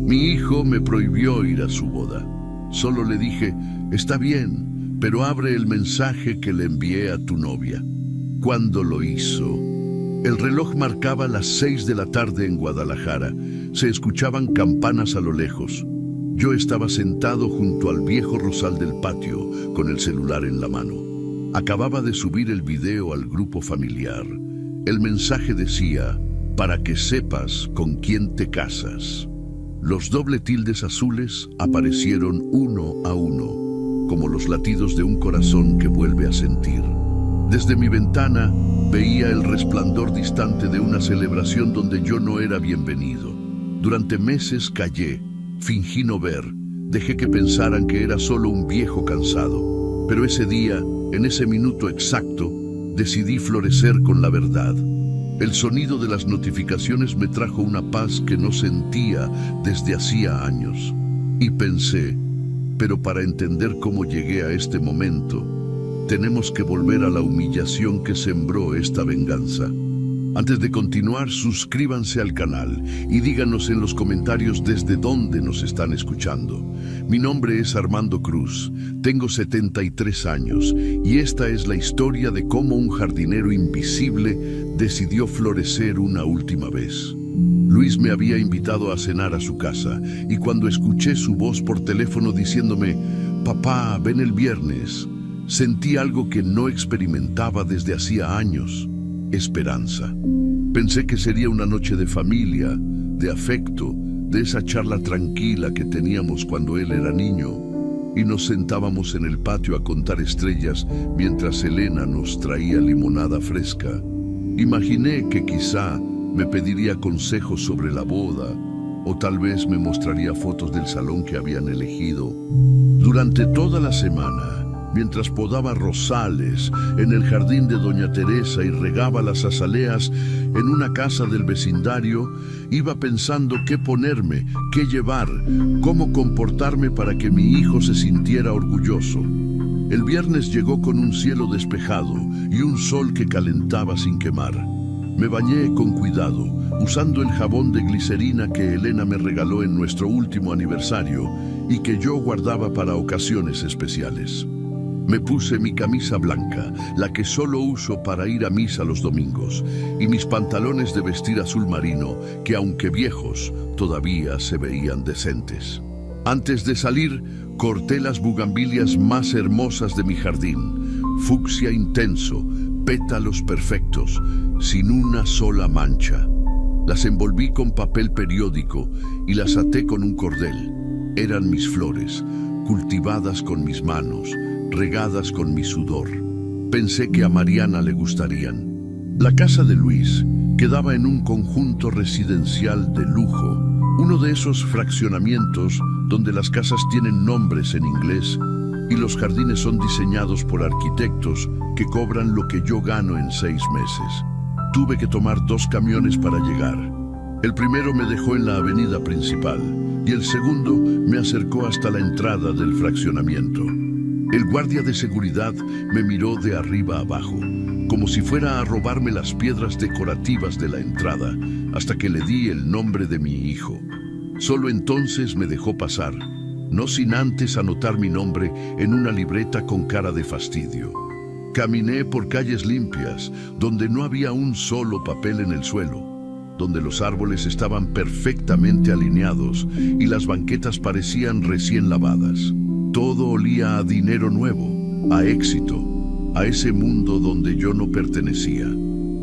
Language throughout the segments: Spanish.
Mi hijo me prohibió ir a su boda. Solo le dije, está bien, pero abre el mensaje que le envié a tu novia. Cuando lo hizo, el reloj marcaba las 6 de la tarde en Guadalajara. Se escuchaban campanas a lo lejos. Yo estaba sentado junto al viejo rosal del patio, con el celular en la mano. Acababa de subir el video al grupo familiar. El mensaje decía, para que sepas con quién te casas. Los doble tildes azules aparecieron uno a uno, como los latidos de un corazón que vuelve a sentir. Desde mi ventana veía el resplandor distante de una celebración donde yo no era bienvenido. Durante meses callé, fingí no ver, dejé que pensaran que era solo un viejo cansado. Pero ese día, en ese minuto exacto, decidí florecer con la verdad. El sonido de las notificaciones me trajo una paz que no sentía desde hacía años. Y pensé, pero para entender cómo llegué a este momento, tenemos que volver a la humillación que sembró esta venganza. Antes de continuar, suscríbanse al canal y díganos en los comentarios desde dónde nos están escuchando. Mi nombre es Armando Cruz, tengo 73 años y esta es la historia de cómo un jardinero invisible decidió florecer una última vez. Luis me había invitado a cenar a su casa y cuando escuché su voz por teléfono diciéndome, «Papá, ven el viernes», sentí algo que no experimentaba desde hacía años. Esperanza. Pensé que sería una noche de familia, de afecto, de esa charla tranquila que teníamos cuando él era niño, y nos sentábamos en el patio a contar estrellas mientras Elena nos traía limonada fresca. Imaginé que quizá me pediría consejos sobre la boda, o tal vez me mostraría fotos del salón que habían elegido. Durante toda la semana, mientras podaba rosales en el jardín de Doña Teresa y regaba las azaleas en una casa del vecindario, iba pensando qué ponerme, qué llevar, cómo comportarme para que mi hijo se sintiera orgulloso. El viernes llegó con un cielo despejado y un sol que calentaba sin quemar. Me bañé con cuidado, usando el jabón de glicerina que Elena me regaló en nuestro último aniversario y que yo guardaba para ocasiones especiales. Me puse mi camisa blanca, la que solo uso para ir a misa los domingos, y mis pantalones de vestir azul marino, que aunque viejos, todavía se veían decentes. Antes de salir, corté las bugambilias más hermosas de mi jardín, fucsia intenso, pétalos perfectos, sin una sola mancha. Las envolví con papel periódico y las até con un cordel. Eran mis flores, cultivadas con mis manos, regadas con mi sudor. Pensé que a Mariana le gustarían. La casa de Luis quedaba en un conjunto residencial de lujo, uno de esos fraccionamientos donde las casas tienen nombres en inglés y los jardines son diseñados por arquitectos que cobran lo que yo gano en 6 meses. Tuve que tomar 2 camiones para llegar. El primero me dejó en la avenida principal y el segundo me acercó hasta la entrada del fraccionamiento. El guardia de seguridad me miró de arriba abajo, como si fuera a robarme las piedras decorativas de la entrada, hasta que le di el nombre de mi hijo. Solo entonces me dejó pasar, no sin antes anotar mi nombre en una libreta con cara de fastidio. Caminé por calles limpias, donde no había un solo papel en el suelo, donde los árboles estaban perfectamente alineados y las banquetas parecían recién lavadas. Todo olía a dinero nuevo, a éxito, a ese mundo donde yo no pertenecía.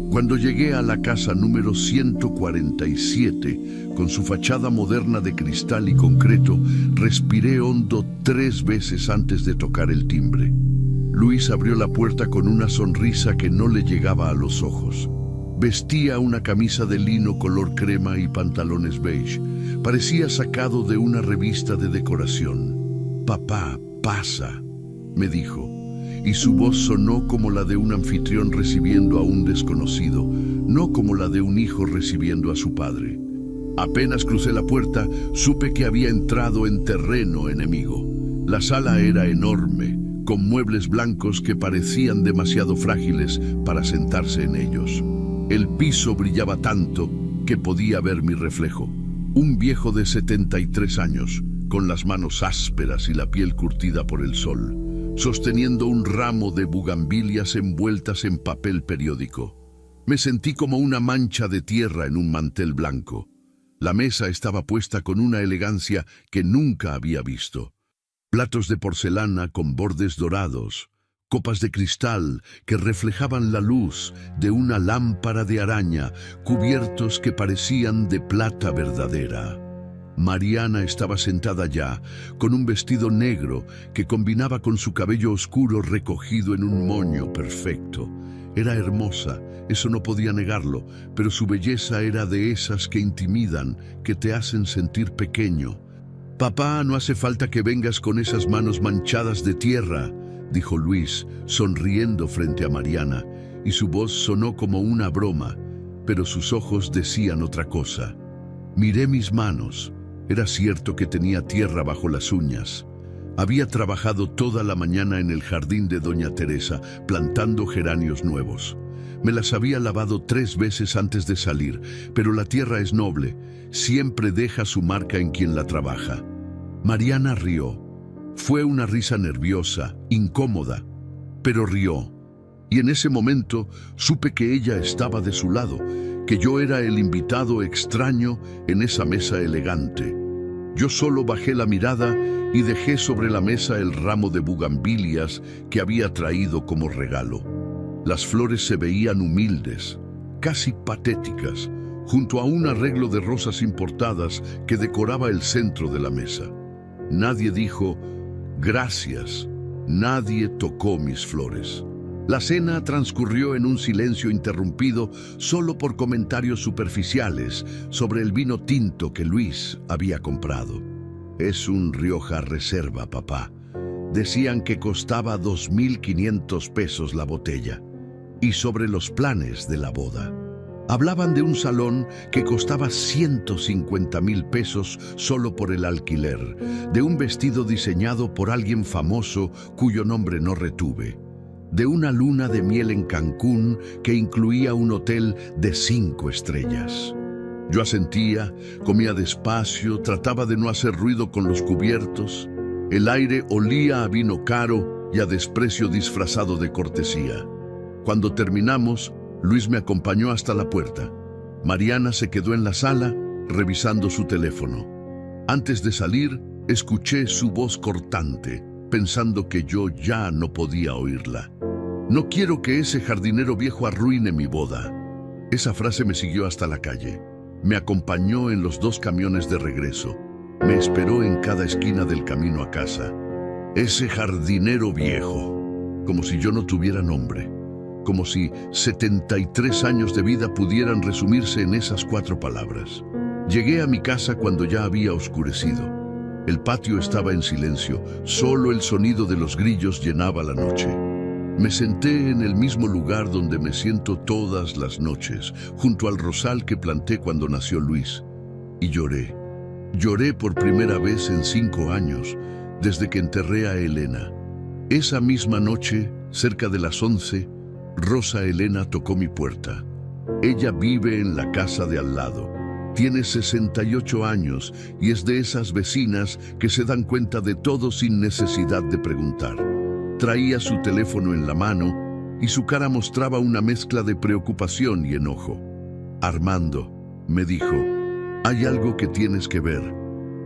Cuando llegué a la casa número 147, con su fachada moderna de cristal y concreto, respiré hondo 3 veces antes de tocar el timbre. Luis abrió la puerta con una sonrisa que no le llegaba a los ojos. Vestía una camisa de lino color crema y pantalones beige. Parecía sacado de una revista de decoración. «Papá, pasa», me dijo, y su voz sonó como la de un anfitrión recibiendo a un desconocido, no como la de un hijo recibiendo a su padre. Apenas crucé la puerta, supe que había entrado en terreno enemigo. La sala era enorme, con muebles blancos que parecían demasiado frágiles para sentarse en ellos. El piso brillaba tanto que podía ver mi reflejo. Un viejo de 73 años, con las manos ásperas y la piel curtida por el sol, sosteniendo un ramo de bugambilias envueltas en papel periódico. Me sentí como una mancha de tierra en un mantel blanco. La mesa estaba puesta con una elegancia que nunca había visto. Platos de porcelana con bordes dorados, copas de cristal que reflejaban la luz de una lámpara de araña, cubiertos que parecían de plata verdadera. Mariana estaba sentada ya, con un vestido negro que combinaba con su cabello oscuro recogido en un moño perfecto. Era hermosa, eso no podía negarlo, pero su belleza era de esas que intimidan, que te hacen sentir pequeño. «Papá, no hace falta que vengas con esas manos manchadas de tierra», dijo Luis, sonriendo frente a Mariana, y su voz sonó como una broma, pero sus ojos decían otra cosa. Miré mis manos. Era cierto que tenía tierra bajo las uñas. Había trabajado toda la mañana en el jardín de Doña Teresa, plantando geranios nuevos. Me las había lavado 3 veces antes de salir, pero la tierra es noble, siempre deja su marca en quien la trabaja. Mariana rió. Fue una risa nerviosa, incómoda, pero rió. Y en ese momento supe que ella estaba de su lado, que yo era el invitado extraño en esa mesa elegante. Yo solo bajé la mirada y dejé sobre la mesa el ramo de bugambilias que había traído como regalo. Las flores se veían humildes, casi patéticas, junto a un arreglo de rosas importadas que decoraba el centro de la mesa. Nadie dijo «gracias», nadie tocó mis flores. La cena transcurrió en un silencio interrumpido solo por comentarios superficiales sobre el vino tinto que Luis había comprado. «Es un Rioja Reserva, papá». Decían que costaba 2.500 pesos la botella. Y sobre los planes de la boda. Hablaban de un salón que costaba 150.000 pesos solo por el alquiler, de un vestido diseñado por alguien famoso cuyo nombre no retuve, de una luna de miel en Cancún que incluía un hotel de 5 estrellas. Yo asentía, comía despacio, trataba de no hacer ruido con los cubiertos. El aire olía a vino caro y a desprecio disfrazado de cortesía. Cuando terminamos, Luis me acompañó hasta la puerta. Mariana se quedó en la sala, revisando su teléfono. Antes de salir, escuché su voz cortante, pensando que yo ya no podía oírla. «No quiero que ese jardinero viejo arruine mi boda». Esa frase me siguió hasta la calle. Me acompañó en los 2 camiones de regreso. Me esperó en cada esquina del camino a casa. «Ese jardinero viejo», como si yo no tuviera nombre. Como si 73 años de vida pudieran resumirse en esas 4 palabras. Llegué a mi casa cuando ya había oscurecido. El patio estaba en silencio, solo el sonido de los grillos llenaba la noche. Me senté en el mismo lugar donde me siento todas las noches, junto al rosal que planté cuando nació Luis, y lloré. Lloré por primera vez en 5 años, desde que enterré a Elena. Esa misma noche, cerca de las 11, Rosa Elena tocó mi puerta. Ella vive en la casa de al lado. Tiene 68 años y es de esas vecinas que se dan cuenta de todo sin necesidad de preguntar. Traía su teléfono en la mano y su cara mostraba una mezcla de preocupación y enojo. «Armando», me dijo, «hay algo que tienes que ver».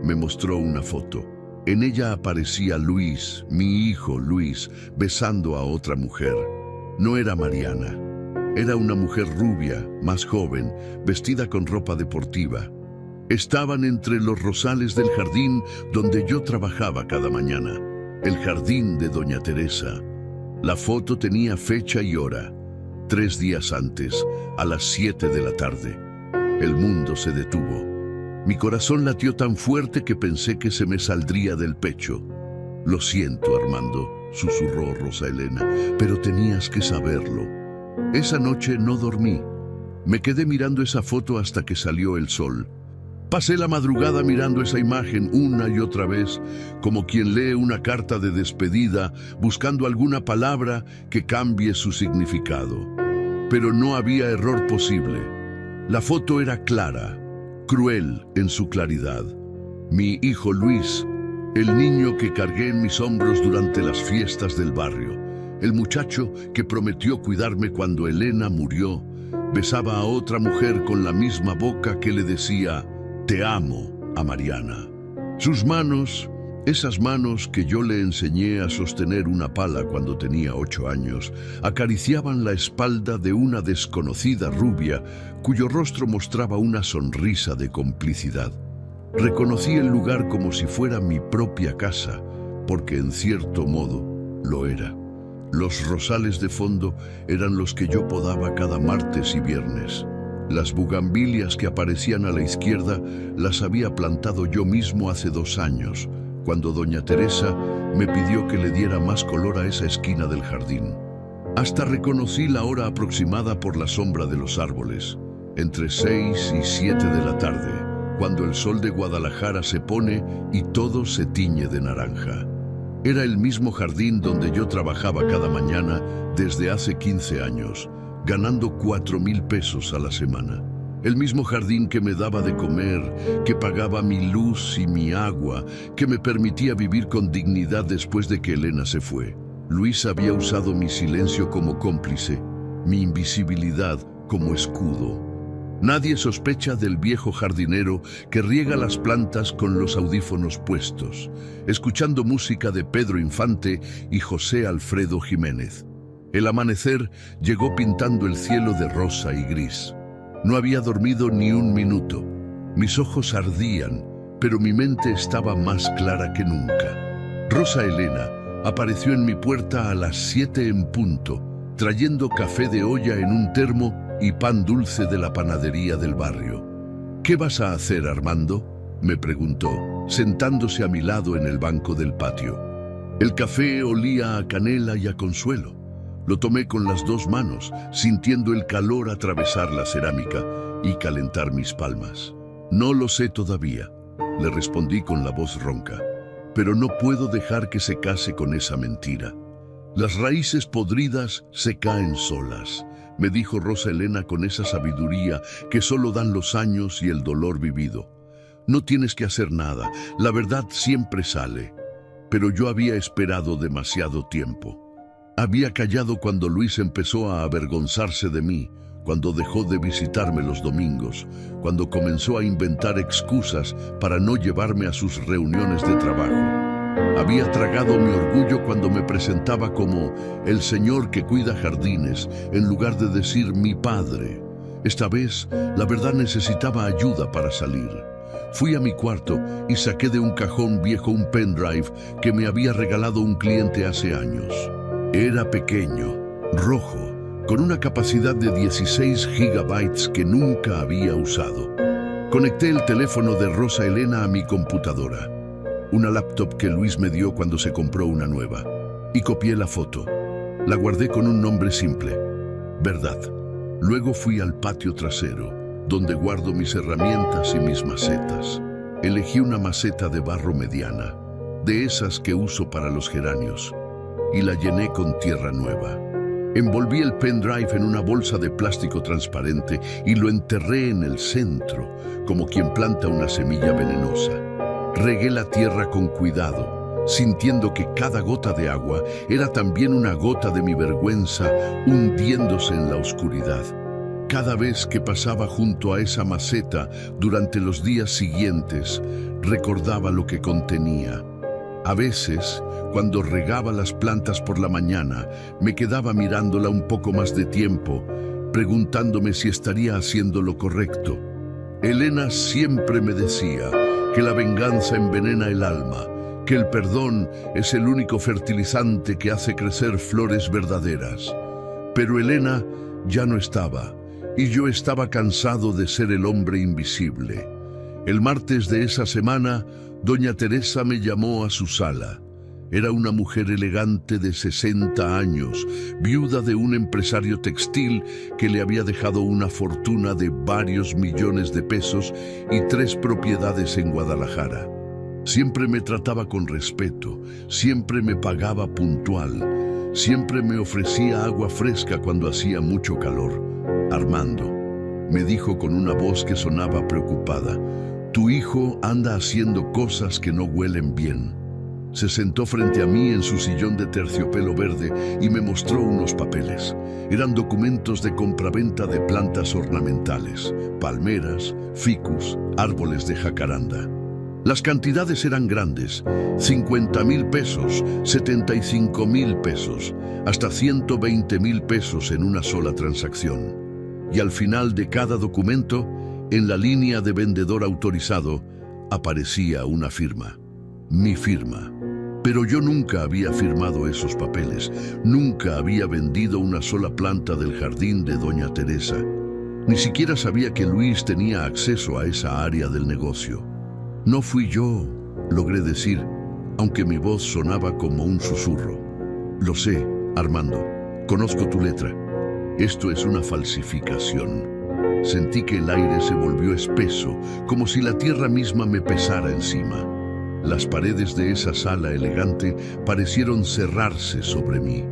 Me mostró una foto. En ella aparecía Luis, mi hijo Luis, besando a otra mujer. No era Mariana. Era una mujer rubia, más joven, vestida con ropa deportiva. Estaban entre los rosales del jardín donde yo trabajaba cada mañana, el jardín de Doña Teresa. La foto tenía fecha y hora, 3 días antes, a las 7 de la tarde. El mundo se detuvo. Mi corazón latió tan fuerte que pensé que se me saldría del pecho. «Lo siento, Armando», susurró Rosa Elena, «pero tenías que saberlo». Esa noche no dormí. Me quedé mirando esa foto hasta que salió el sol. Pasé la madrugada mirando esa imagen una y otra vez, como quien lee una carta de despedida, buscando alguna palabra que cambie su significado. Pero no había error posible. La foto era clara. cruel en su claridad. Mi hijo Luis, el niño que cargué en mis hombros durante las fiestas del barrio, el muchacho que prometió cuidarme cuando Elena murió, besaba a otra mujer con la misma boca que le decía «Te amo» a Mariana. Sus manos, esas manos que yo le enseñé a sostener una pala cuando tenía 8 años, acariciaban la espalda de una desconocida rubia cuyo rostro mostraba una sonrisa de complicidad. Reconocí el lugar como si fuera mi propia casa, porque en cierto modo lo era. Los rosales de fondo eran los que yo podaba cada martes y viernes. Las bugambilias que aparecían a la izquierda las había plantado yo mismo hace 2 años, cuando doña Teresa me pidió que le diera más color a esa esquina del jardín. Hasta reconocí la hora aproximada por la sombra de los árboles, entre 6 y 7 de la tarde, cuando el sol de Guadalajara se pone y todo se tiñe de naranja. Era el mismo jardín donde yo trabajaba cada mañana desde hace 15 años, ganando 4,000 pesos a la semana. El mismo jardín que me daba de comer, que pagaba mi luz y mi agua, que me permitía vivir con dignidad después de que Elena se fue. Luis había usado mi silencio como cómplice, mi invisibilidad como escudo. Nadie sospecha del viejo jardinero que riega las plantas con los audífonos puestos, escuchando música de Pedro Infante y José Alfredo Jiménez. El amanecer llegó pintando el cielo de rosa y gris. No había dormido ni un minuto. Mis ojos ardían, pero mi mente estaba más clara que nunca. Rosa Elena apareció en mi puerta a las 7 en punto, trayendo café de olla en un termo y pan dulce de la panadería del barrio. «¿Qué vas a hacer, Armando?», me preguntó, sentándose a mi lado en el banco del patio. El café olía a canela y a consuelo. Lo tomé con las 2 manos, sintiendo el calor atravesar la cerámica y calentar mis palmas. «No lo sé todavía», le respondí con la voz ronca, «pero no puedo dejar que se case con esa mentira. Las raíces podridas se caen solas», me dijo Rosa Elena con esa sabiduría que solo dan los años y el dolor vivido. «No tienes que hacer nada, la verdad siempre sale». Pero yo había esperado demasiado tiempo. Había callado cuando Luis empezó a avergonzarse de mí, cuando dejó de visitarme los domingos, cuando comenzó a inventar excusas para no llevarme a sus reuniones de trabajo. Había tragado mi orgullo cuando me presentaba como el señor que cuida jardines, en lugar de decir mi padre. Esta vez, la verdad necesitaba ayuda para salir. Fui a mi cuarto y saqué de un cajón viejo un pendrive que me había regalado un cliente hace años. Era pequeño, rojo, con una capacidad de 16 gigabytes que nunca había usado. Conecté el teléfono de Rosa Elena a mi computadora, una laptop que Luis me dio cuando se compró una nueva, y copié la foto. La guardé con un nombre simple, Verdad. Luego fui al patio trasero, donde guardo mis herramientas y mis macetas. Elegí una maceta de barro mediana, de esas que uso para los geranios, y la llené con tierra nueva. Envolví el pendrive en una bolsa de plástico transparente y lo enterré en el centro, como quien planta una semilla venenosa. Regué la tierra con cuidado, sintiendo que cada gota de agua era también una gota de mi vergüenza hundiéndose en la oscuridad. Cada vez que pasaba junto a esa maceta durante los días siguientes, recordaba lo que contenía. A veces, cuando regaba las plantas por la mañana, me quedaba mirándola un poco más de tiempo, preguntándome si estaría haciendo lo correcto. Elena siempre me decía que la venganza envenena el alma, que el perdón es el único fertilizante que hace crecer flores verdaderas. Pero Elena ya no estaba, y yo estaba cansado de ser el hombre invisible. El martes de esa semana, doña Teresa me llamó a su sala. Era una mujer elegante de 60 años, viuda de un empresario textil que le había dejado una fortuna de varios millones de pesos y 3 propiedades en Guadalajara. Siempre me trataba con respeto, siempre me pagaba puntual, siempre me ofrecía agua fresca cuando hacía mucho calor. Armando, me dijo con una voz que sonaba preocupada. Tu hijo anda haciendo cosas que no huelen bien. Se sentó frente a mí en su sillón de terciopelo verde y me mostró unos papeles. Eran documentos de compraventa de plantas ornamentales, palmeras, ficus, árboles de jacaranda. Las cantidades eran grandes, 50,000 pesos, 75,000 pesos, hasta 120,000 pesos en una sola transacción. Y al final de cada documento, en la línea de vendedor autorizado, aparecía una firma. Mi firma. Pero yo nunca había firmado esos papeles, nunca había vendido una sola planta del jardín de Doña Teresa. Ni siquiera sabía que Luis tenía acceso a esa área del negocio. No fui yo, logré decir, aunque mi voz sonaba como un susurro. Lo sé, Armando, conozco tu letra. Esto es una falsificación. Sentí que el aire se volvió espeso, como si la tierra misma me pesara encima. Las paredes de esa sala elegante parecieron cerrarse sobre mí.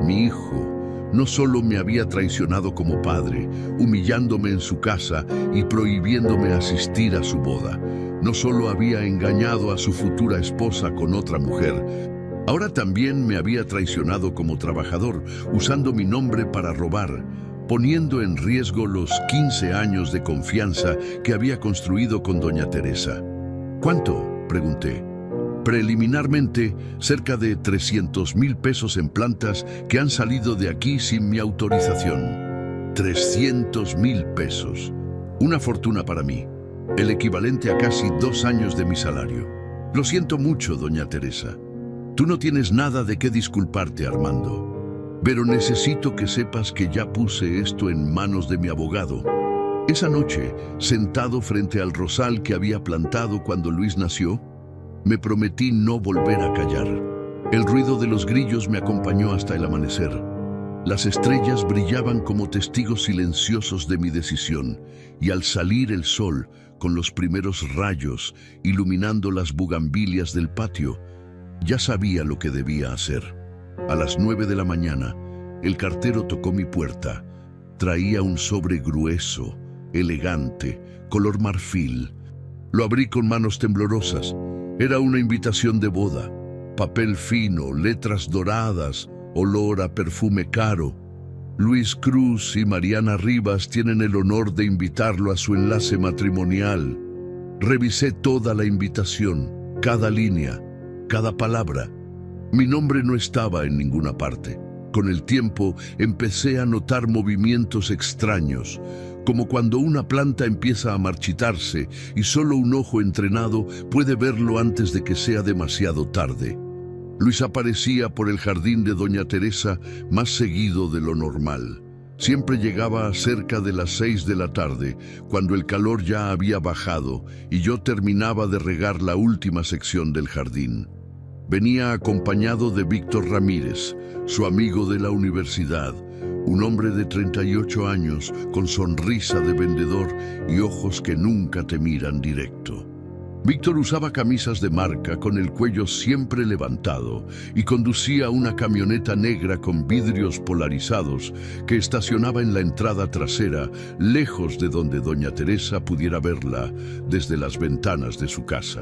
Mi hijo no solo me había traicionado como padre, humillándome en su casa y prohibiéndome asistir a su boda. No solo había engañado a su futura esposa con otra mujer, ahora también me había traicionado como trabajador, usando mi nombre para robar, poniendo en riesgo los 15 años de confianza que había construido con Doña Teresa. ¿Cuánto?, pregunté. Preliminarmente, cerca de 300,000 pesos en plantas que han salido de aquí sin mi autorización. 300,000 pesos. Una fortuna para mí. El equivalente a casi 2 años de mi salario. Lo siento mucho, Doña Teresa. Tú no tienes nada de qué disculparte, Armando. Pero necesito que sepas que ya puse esto en manos de mi abogado. Esa noche, sentado frente al rosal que había plantado cuando Luis nació, me prometí no volver a callar. El ruido de los grillos me acompañó hasta el amanecer. Las estrellas brillaban como testigos silenciosos de mi decisión, y al salir el sol, con los primeros rayos iluminando las bugambilias del patio, ya sabía lo que debía hacer. A las 9 de la mañana, el cartero tocó mi puerta. Traía un sobre grueso, elegante, color marfil. Lo abrí con manos temblorosas. Era una invitación de boda. Papel fino, letras doradas, olor a perfume caro. Luis Cruz y Mariana Rivas tienen el honor de invitarlo a su enlace matrimonial. Revisé toda la invitación, cada línea, cada palabra. Mi nombre no estaba en ninguna parte. Con el tiempo empecé a notar movimientos extraños, como cuando una planta empieza a marchitarse y solo un ojo entrenado puede verlo antes de que sea demasiado tarde. Luis aparecía por el jardín de Doña Teresa más seguido de lo normal. Siempre llegaba cerca de las 6 de la tarde, cuando el calor ya había bajado y yo terminaba de regar la última sección del jardín. Venía acompañado de Víctor Ramírez, su amigo de la universidad, un hombre de 38 años con sonrisa de vendedor y ojos que nunca te miran directo. Víctor usaba camisas de marca con el cuello siempre levantado y conducía una camioneta negra con vidrios polarizados que estacionaba en la entrada trasera, lejos de donde Doña Teresa pudiera verla desde las ventanas de su casa.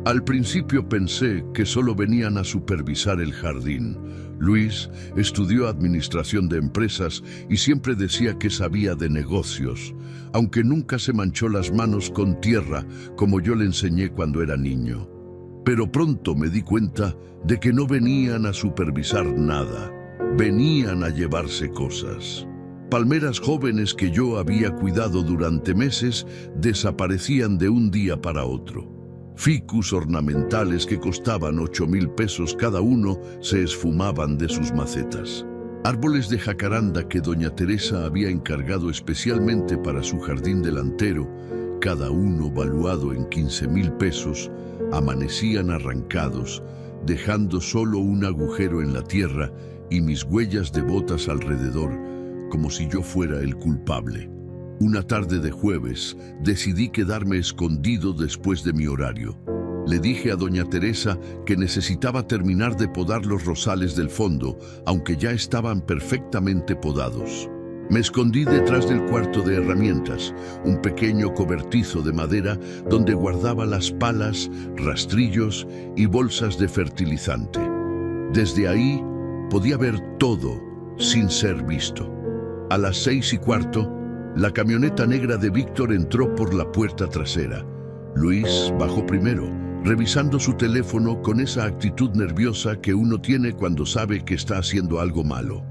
Al principio pensé que solo venían a supervisar el jardín. Luis estudió administración de empresas y siempre decía que sabía de negocios, aunque nunca se manchó las manos con tierra como yo le enseñé cuando era niño. Pero pronto me di cuenta de que no venían a supervisar nada, venían a llevarse cosas. Palmeras jóvenes que yo había cuidado durante meses desaparecían de un día para otro. Ficus ornamentales que costaban 8,000 pesos cada uno se esfumaban de sus macetas. Árboles de jacaranda que Doña Teresa había encargado especialmente para su jardín delantero, cada uno valuado en 15,000 pesos, amanecían arrancados, dejando solo un agujero en la tierra y mis huellas de botas alrededor, como si yo fuera el culpable. Una tarde de jueves, decidí quedarme escondido después de mi horario. Le dije a Doña Teresa que necesitaba terminar de podar los rosales del fondo, aunque ya estaban perfectamente podados. Me escondí detrás del cuarto de herramientas, un pequeño cobertizo de madera donde guardaba las palas, rastrillos y bolsas de fertilizante. Desde ahí podía ver todo sin ser visto. A las 6:15, la camioneta negra de Víctor entró por la puerta trasera. Luis bajó primero, revisando su teléfono con esa actitud nerviosa que uno tiene cuando sabe que está haciendo algo malo.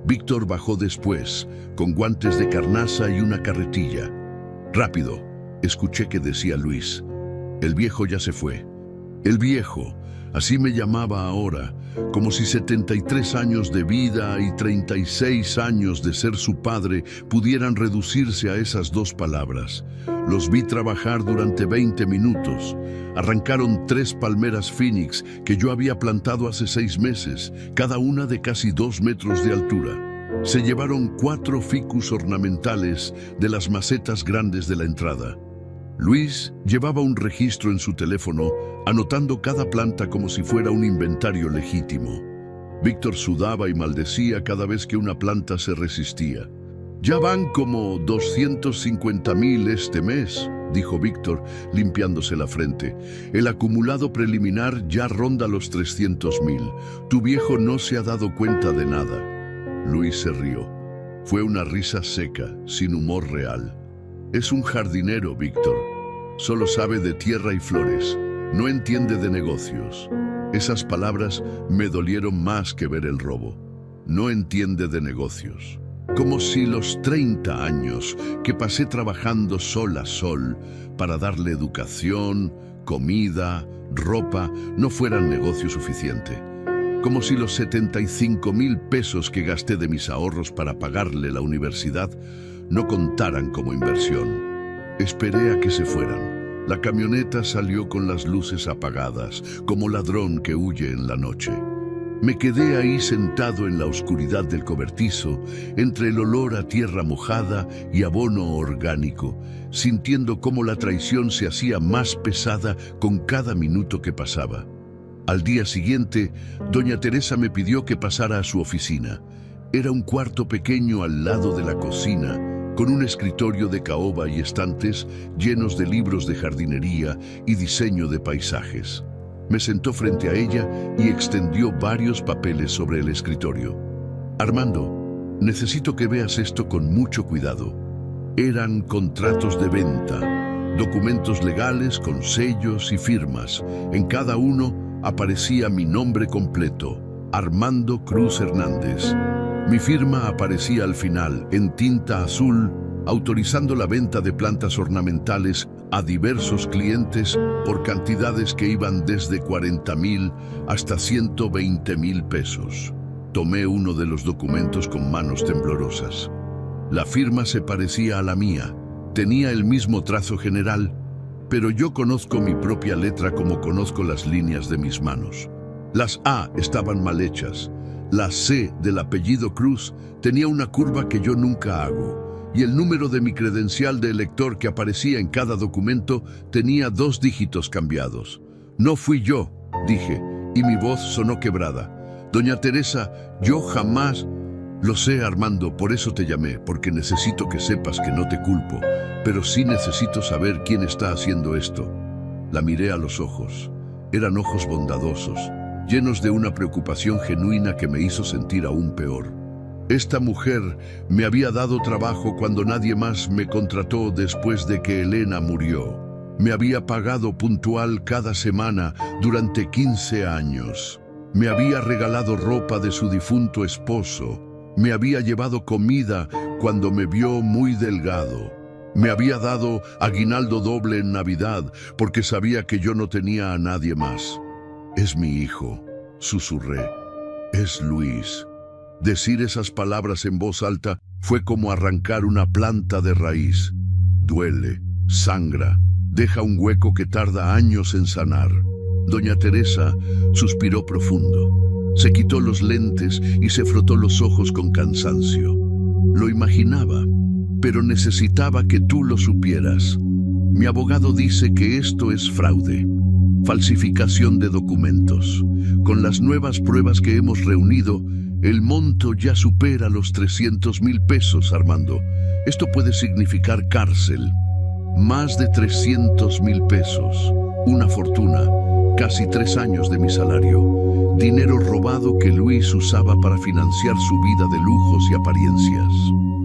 Víctor bajó después, con guantes de carnaza y una carretilla. «Rápido», escuché que decía Luis. «El viejo ya se fue». El viejo, así me llamaba ahora, como si 73 años de vida y 36 años de ser su padre pudieran reducirse a esas dos palabras. Los vi trabajar durante 20 minutos. Arrancaron 3 palmeras Phoenix que yo había plantado hace 6 meses, cada una de casi 2 metros de altura. Se llevaron 4 ficus ornamentales de las macetas grandes de la entrada. Luis llevaba un registro en su teléfono, anotando cada planta como si fuera un inventario legítimo. Víctor sudaba y maldecía cada vez que una planta se resistía. «Ya van como 250.000 este mes», dijo Víctor, limpiándose la frente. «El acumulado preliminar ya ronda los 300.000. Tu viejo no se ha dado cuenta de nada». Luis se rió. Fue una risa seca, sin humor real. «Es un jardinero, Víctor. Solo sabe de tierra y flores. No entiende de negocios». Esas palabras me dolieron más que ver el robo. No entiende de negocios. Como si los 30 años que pasé trabajando sol a sol para darle educación, comida, ropa, no fueran negocio suficiente. Como si los 75.000 pesos que gasté de mis ahorros para pagarle la universidad no contaran como inversión. Esperé a que se fueran. La camioneta salió con las luces apagadas, como ladrón que huye en la noche. Me quedé ahí sentado en la oscuridad del cobertizo, entre el olor a tierra mojada y abono orgánico, sintiendo cómo la traición se hacía más pesada con cada minuto que pasaba. Al día siguiente, doña Teresa me pidió que pasara a su oficina. Era un cuarto pequeño al lado de la cocina, con un escritorio de caoba y estantes llenos de libros de jardinería y diseño de paisajes. Me sentó frente a ella y extendió varios papeles sobre el escritorio. «Armando, necesito que veas esto con mucho cuidado». Eran contratos de venta, documentos legales con sellos y firmas. En cada uno aparecía mi nombre completo, Armando Cruz Hernández. Mi firma aparecía al final, en tinta azul, autorizando la venta de plantas ornamentales a diversos clientes por cantidades que iban desde 40.000 hasta 120.000 pesos. Tomé uno de los documentos con manos temblorosas. La firma se parecía a la mía, tenía el mismo trazo general, pero yo conozco mi propia letra como conozco las líneas de mis manos. Las A estaban mal hechas. La C del apellido Cruz tenía una curva que yo nunca hago, y el número de mi credencial de elector que aparecía en cada documento tenía 2 dígitos cambiados. «No fui yo», dije, y mi voz sonó quebrada. «Doña Teresa, yo jamás...» «Lo sé, Armando, por eso te llamé, porque necesito que sepas que no te culpo, pero sí necesito saber quién está haciendo esto». La miré a los ojos. Eran ojos bondadosos, llenos de una preocupación genuina que me hizo sentir aún peor. Esta mujer me había dado trabajo cuando nadie más me contrató después de que Elena murió. Me había pagado puntual cada semana durante 15 años. Me había regalado ropa de su difunto esposo. Me había llevado comida cuando me vio muy delgado. Me había dado aguinaldo doble en Navidad porque sabía que yo no tenía a nadie más. «Es mi hijo», susurré. «Es Luis». Decir esas palabras en voz alta fue como arrancar una planta de raíz. Duele, sangra, deja un hueco que tarda años en sanar. Doña Teresa suspiró profundo. Se quitó los lentes y se frotó los ojos con cansancio. Lo imaginaba, pero necesitaba que tú lo supieras. Mi abogado dice que esto es fraude. falsificación de documentos. Con las nuevas pruebas que hemos reunido, el monto ya supera los 300,000 pesos, Armando. Esto puede significar cárcel. Más de 300,000 pesos. Una fortuna. Casi 3 años de mi salario. Dinero robado que Luis usaba para financiar su vida de lujos y apariencias.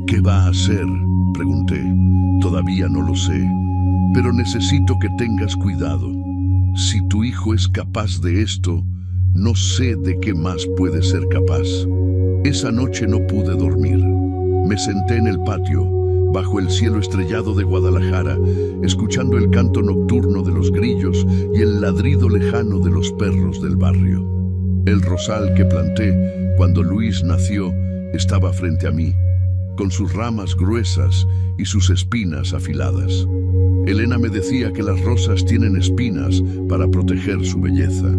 ¿Qué va a hacer?, pregunté. Todavía no lo sé, pero necesito que tengas cuidado. Si tu hijo es capaz de esto, no sé de qué más puede ser capaz. Esa noche no pude dormir. Me senté en el patio, bajo el cielo estrellado de Guadalajara, escuchando el canto nocturno de los grillos y el ladrido lejano de los perros del barrio. El rosal que planté cuando Luis nació estaba frente a mí, con sus ramas gruesas y sus espinas afiladas. Elena me decía que las rosas tienen espinas para proteger su belleza,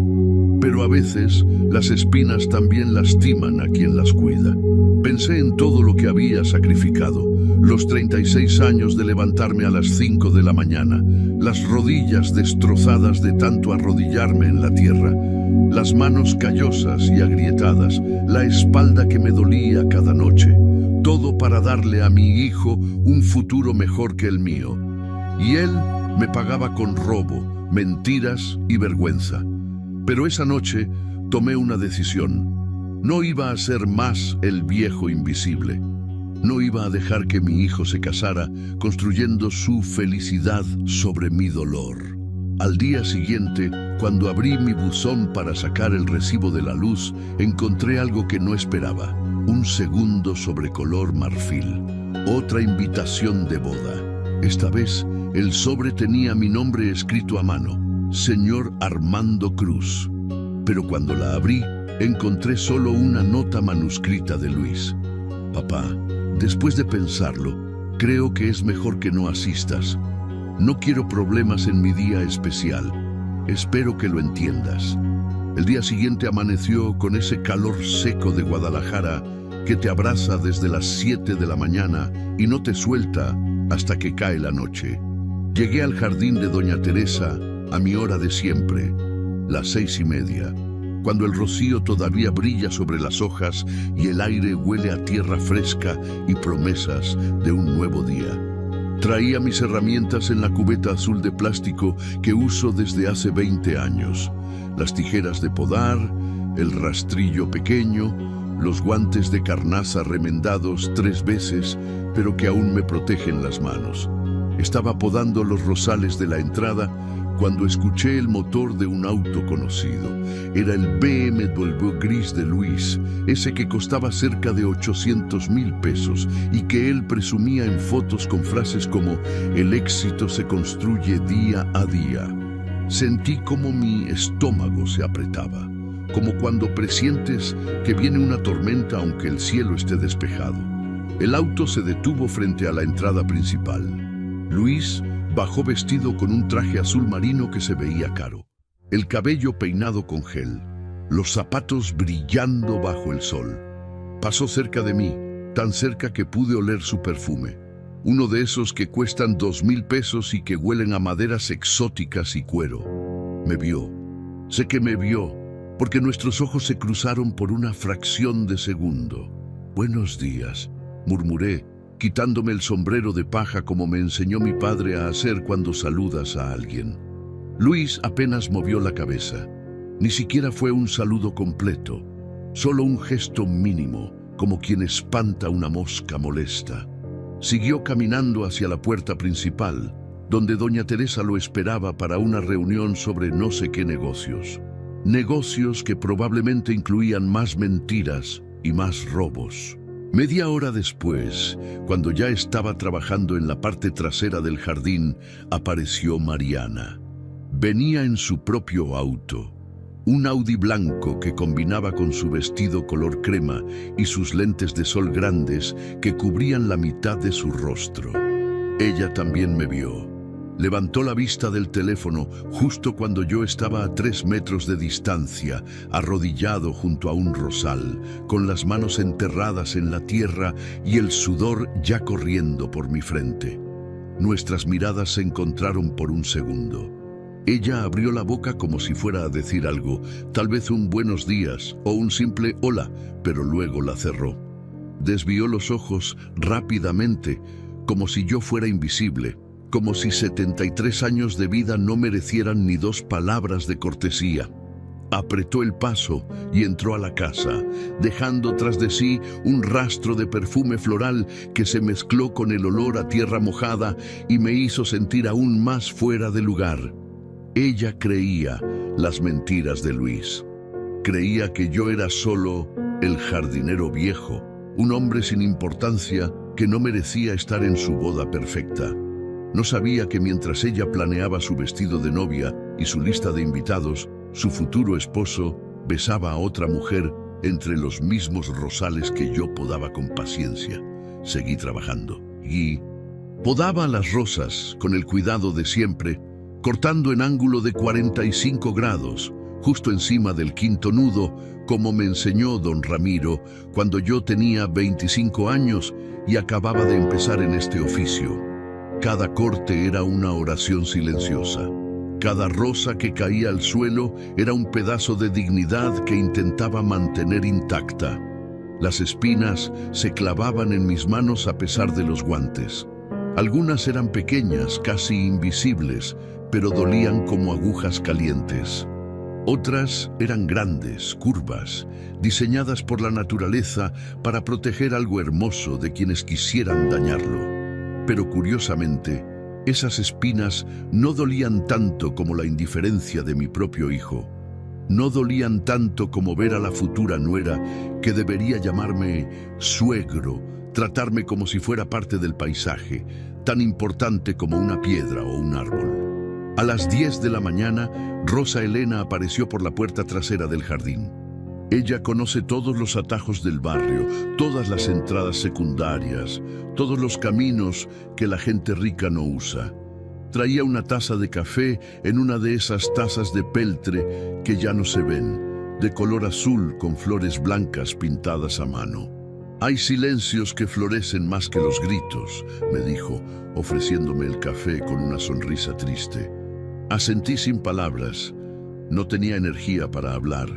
pero a veces las espinas también lastiman a quien las cuida. Pensé en todo lo que había sacrificado, los 36 años de levantarme a las 5 de la mañana, las rodillas destrozadas de tanto arrodillarme en la tierra, las manos callosas y agrietadas, la espalda que me dolía cada noche, todo para darle a mi hijo un futuro mejor que el mío. Y él me pagaba con robo, mentiras y vergüenza. Pero esa noche tomé una decisión. No iba a ser más el viejo invisible. No iba a dejar que mi hijo se casara construyendo su felicidad sobre mi dolor. Al día siguiente, cuando abrí mi buzón para sacar el recibo de la luz, encontré algo que no esperaba. Un segundo sobre color marfil. Otra invitación de boda. Esta vez, el sobre tenía mi nombre escrito a mano, Señor Armando Cruz. Pero cuando la abrí, encontré solo una nota manuscrita de Luis. Papá, después de pensarlo, creo que es mejor que no asistas. No quiero problemas en mi día especial. Espero que lo entiendas. El día siguiente amaneció con ese calor seco de Guadalajara que te abraza desde las 7 de la mañana y no te suelta hasta que cae la noche. Llegué al jardín de Doña Teresa a mi hora de siempre, las 6:30, cuando el rocío todavía brilla sobre las hojas y el aire huele a tierra fresca y promesas de un nuevo día. Traía mis herramientas en la cubeta azul de plástico que uso desde hace 20 años. Las tijeras de podar, el rastrillo pequeño, los guantes de carnaza remendados 3 veces, pero que aún me protegen las manos. Estaba podando los rosales de la entrada cuando escuché el motor de un auto conocido. Era el BMW gris de Luis, ese que costaba cerca de 800,000 pesos y que él presumía en fotos con frases como «El éxito se construye día a día». Sentí como mi estómago se apretaba, como cuando presientes que viene una tormenta aunque el cielo esté despejado. El auto se detuvo frente a la entrada principal. Luis bajó vestido con un traje azul marino que se veía caro, el cabello peinado con gel, los zapatos brillando bajo el sol. Pasó cerca de mí, tan cerca que pude oler su perfume, uno de esos que cuestan 2,000 pesos y que huelen a maderas exóticas y cuero. Me vio, sé que me vio, porque nuestros ojos se cruzaron por una fracción de segundo. «Buenos días», murmuré, quitándome el sombrero de paja como me enseñó mi padre a hacer cuando saludas a alguien. Luis apenas movió la cabeza. Ni siquiera fue un saludo completo, solo un gesto mínimo, como quien espanta una mosca molesta. Siguió caminando hacia la puerta principal, donde Doña Teresa lo esperaba para una reunión sobre no sé qué negocios. Negocios que probablemente incluían más mentiras y más robos. Media hora después, cuando ya estaba trabajando en la parte trasera del jardín, apareció Mariana. Venía en su propio auto, un Audi blanco que combinaba con su vestido color crema y sus lentes de sol grandes que cubrían la mitad de su rostro. Ella también me vio. Levantó la vista del teléfono justo cuando yo estaba a 3 metros de distancia, arrodillado junto a un rosal, con las manos enterradas en la tierra y el sudor ya corriendo por mi frente. Nuestras miradas se encontraron por un segundo. Ella abrió la boca como si fuera a decir algo, tal vez un buenos días o un simple hola, pero luego la cerró. Desvió los ojos rápidamente, como si yo fuera invisible, como si 73 años de vida no merecieran ni 2 palabras de cortesía. Apretó el paso y entró a la casa, dejando tras de sí un rastro de perfume floral que se mezcló con el olor a tierra mojada y me hizo sentir aún más fuera de lugar. Ella creía las mentiras de Luis. Creía que yo era solo el jardinero viejo, un hombre sin importancia que no merecía estar en su boda perfecta. No sabía que mientras ella planeaba su vestido de novia y su lista de invitados, su futuro esposo besaba a otra mujer entre los mismos rosales que yo podaba con paciencia. Seguí trabajando y podaba las rosas con el cuidado de siempre, cortando en ángulo de 45 grados, justo encima del quinto nudo, como me enseñó don Ramiro cuando yo tenía 25 años y acababa de empezar en este oficio. Cada corte era una oración silenciosa. Cada rosa que caía al suelo era un pedazo de dignidad que intentaba mantener intacta. Las espinas se clavaban en mis manos a pesar de los guantes. Algunas eran pequeñas, casi invisibles, pero dolían como agujas calientes. Otras eran grandes, curvas, diseñadas por la naturaleza para proteger algo hermoso de quienes quisieran dañarlo. Pero curiosamente, esas espinas no dolían tanto como la indiferencia de mi propio hijo. No dolían tanto como ver a la futura nuera, que debería llamarme suegro, tratarme como si fuera parte del paisaje, tan importante como una piedra o un árbol. A las 10 de la mañana, Rosa Elena apareció por la puerta trasera del jardín. Ella conoce todos los atajos del barrio, todas las entradas secundarias, todos los caminos que la gente rica no usa. Traía una taza de café en una de esas tazas de peltre que ya no se ven, de color azul con flores blancas pintadas a mano. «Hay silencios que florecen más que los gritos», me dijo, ofreciéndome el café con una sonrisa triste. Asentí sin palabras. No tenía energía para hablar.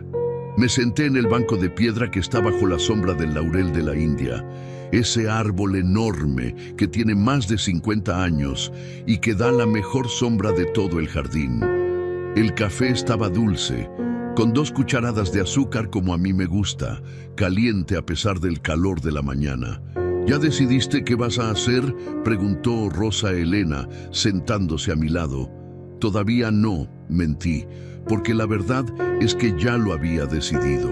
Me senté en el banco de piedra que está bajo la sombra del laurel de la India, ese árbol enorme que tiene más de 50 años y que da la mejor sombra de todo el jardín. El café estaba dulce, con 2 cucharadas de azúcar como a mí me gusta, caliente a pesar del calor de la mañana. «¿Ya decidiste qué vas a hacer?», preguntó Rosa Elena, sentándose a mi lado. «Todavía no», mentí, porque la verdad es que ya lo había decidido.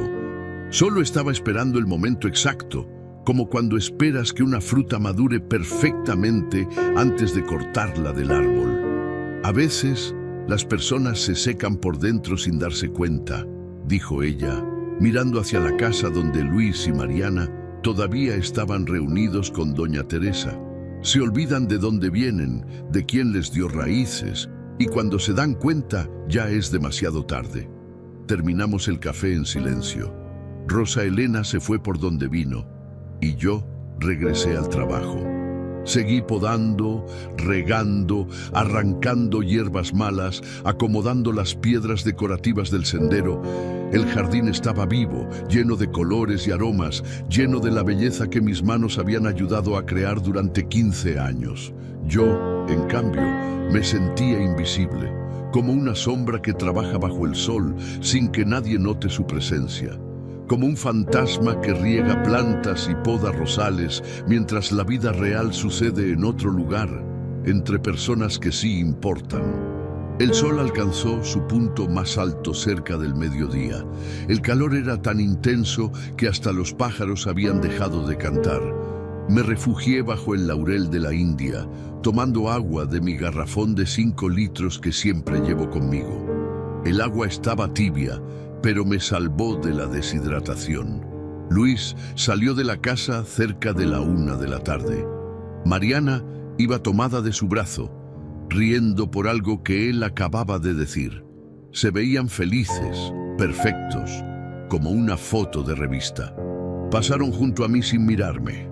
Solo estaba esperando el momento exacto, como cuando esperas que una fruta madure perfectamente antes de cortarla del árbol. «A veces, las personas se secan por dentro sin darse cuenta», dijo ella, mirando hacia la casa donde Luis y Mariana todavía estaban reunidos con doña Teresa. «Se olvidan de dónde vienen, de quién les dio raíces, y cuando se dan cuenta ya es demasiado tarde». Terminamos el café en silencio. Rosa Elena se fue por donde vino y yo regresé al trabajo. Seguí podando, regando, arrancando hierbas malas, acomodando las piedras decorativas del sendero. El jardín estaba vivo, lleno de colores y aromas, lleno de la belleza que mis manos habían ayudado a crear durante 15 años. Yo, en cambio, me sentía invisible, como una sombra que trabaja bajo el sol sin que nadie note su presencia. Como un fantasma que riega plantas y poda rosales mientras la vida real sucede en otro lugar, entre personas que sí importan. El sol alcanzó su punto más alto cerca del mediodía. El calor era tan intenso que hasta los pájaros habían dejado de cantar. Me refugié bajo el laurel de la India, tomando agua de mi garrafón de 5 litros que siempre llevo conmigo. El agua estaba tibia, pero me salvó de la deshidratación. Luis salió de la casa cerca de la 1 de la tarde. Mariana iba tomada de su brazo, riendo por algo que él acababa de decir. Se veían felices, perfectos, como una foto de revista. Pasaron junto a mí sin mirarme.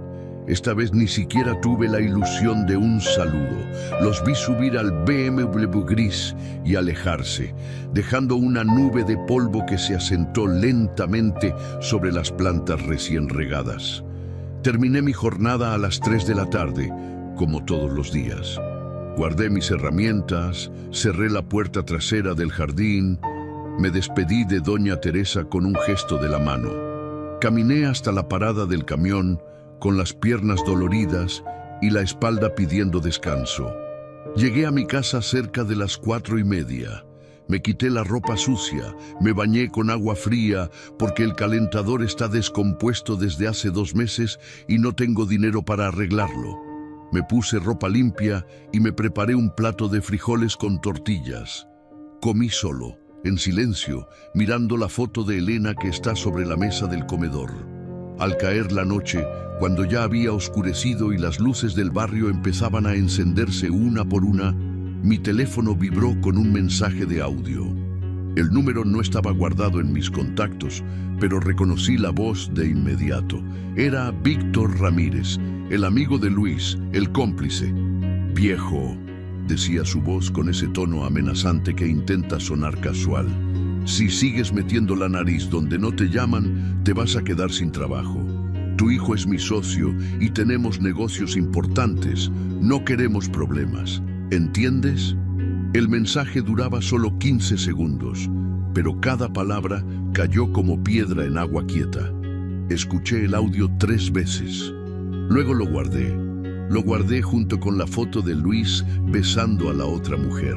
Esta vez ni siquiera tuve la ilusión de un saludo. Los vi subir al BMW gris y alejarse, dejando una nube de polvo que se asentó lentamente sobre las plantas recién regadas. Terminé mi jornada a las 3 de la tarde, como todos los días. Guardé mis herramientas, cerré la puerta trasera del jardín, me despedí de doña Teresa con un gesto de la mano. Caminé hasta la parada del camión, con las piernas doloridas y la espalda pidiendo descanso. Llegué a mi casa cerca de las 4:30. Me quité la ropa sucia, me bañé con agua fría porque el calentador está descompuesto desde hace 2 meses y no tengo dinero para arreglarlo. Me puse ropa limpia y me preparé un plato de frijoles con tortillas. Comí solo, en silencio, mirando la foto de Elena que está sobre la mesa del comedor. Al caer la noche, cuando ya había oscurecido y las luces del barrio empezaban a encenderse una por una, mi teléfono vibró con un mensaje de audio. El número no estaba guardado en mis contactos, pero reconocí la voz de inmediato. Era Víctor Ramírez, el amigo de Luis, el cómplice. «Viejo», decía su voz con ese tono amenazante que intenta sonar casual. «Si sigues metiendo la nariz donde no te llaman, te vas a quedar sin trabajo. Tu hijo es mi socio y tenemos negocios importantes. No queremos problemas. ¿Entiendes?». El mensaje duraba solo 15 segundos, pero cada palabra cayó como piedra en agua quieta. Escuché el audio 3 veces. Luego lo guardé. Lo guardé junto con la foto de Luis besando a la otra mujer.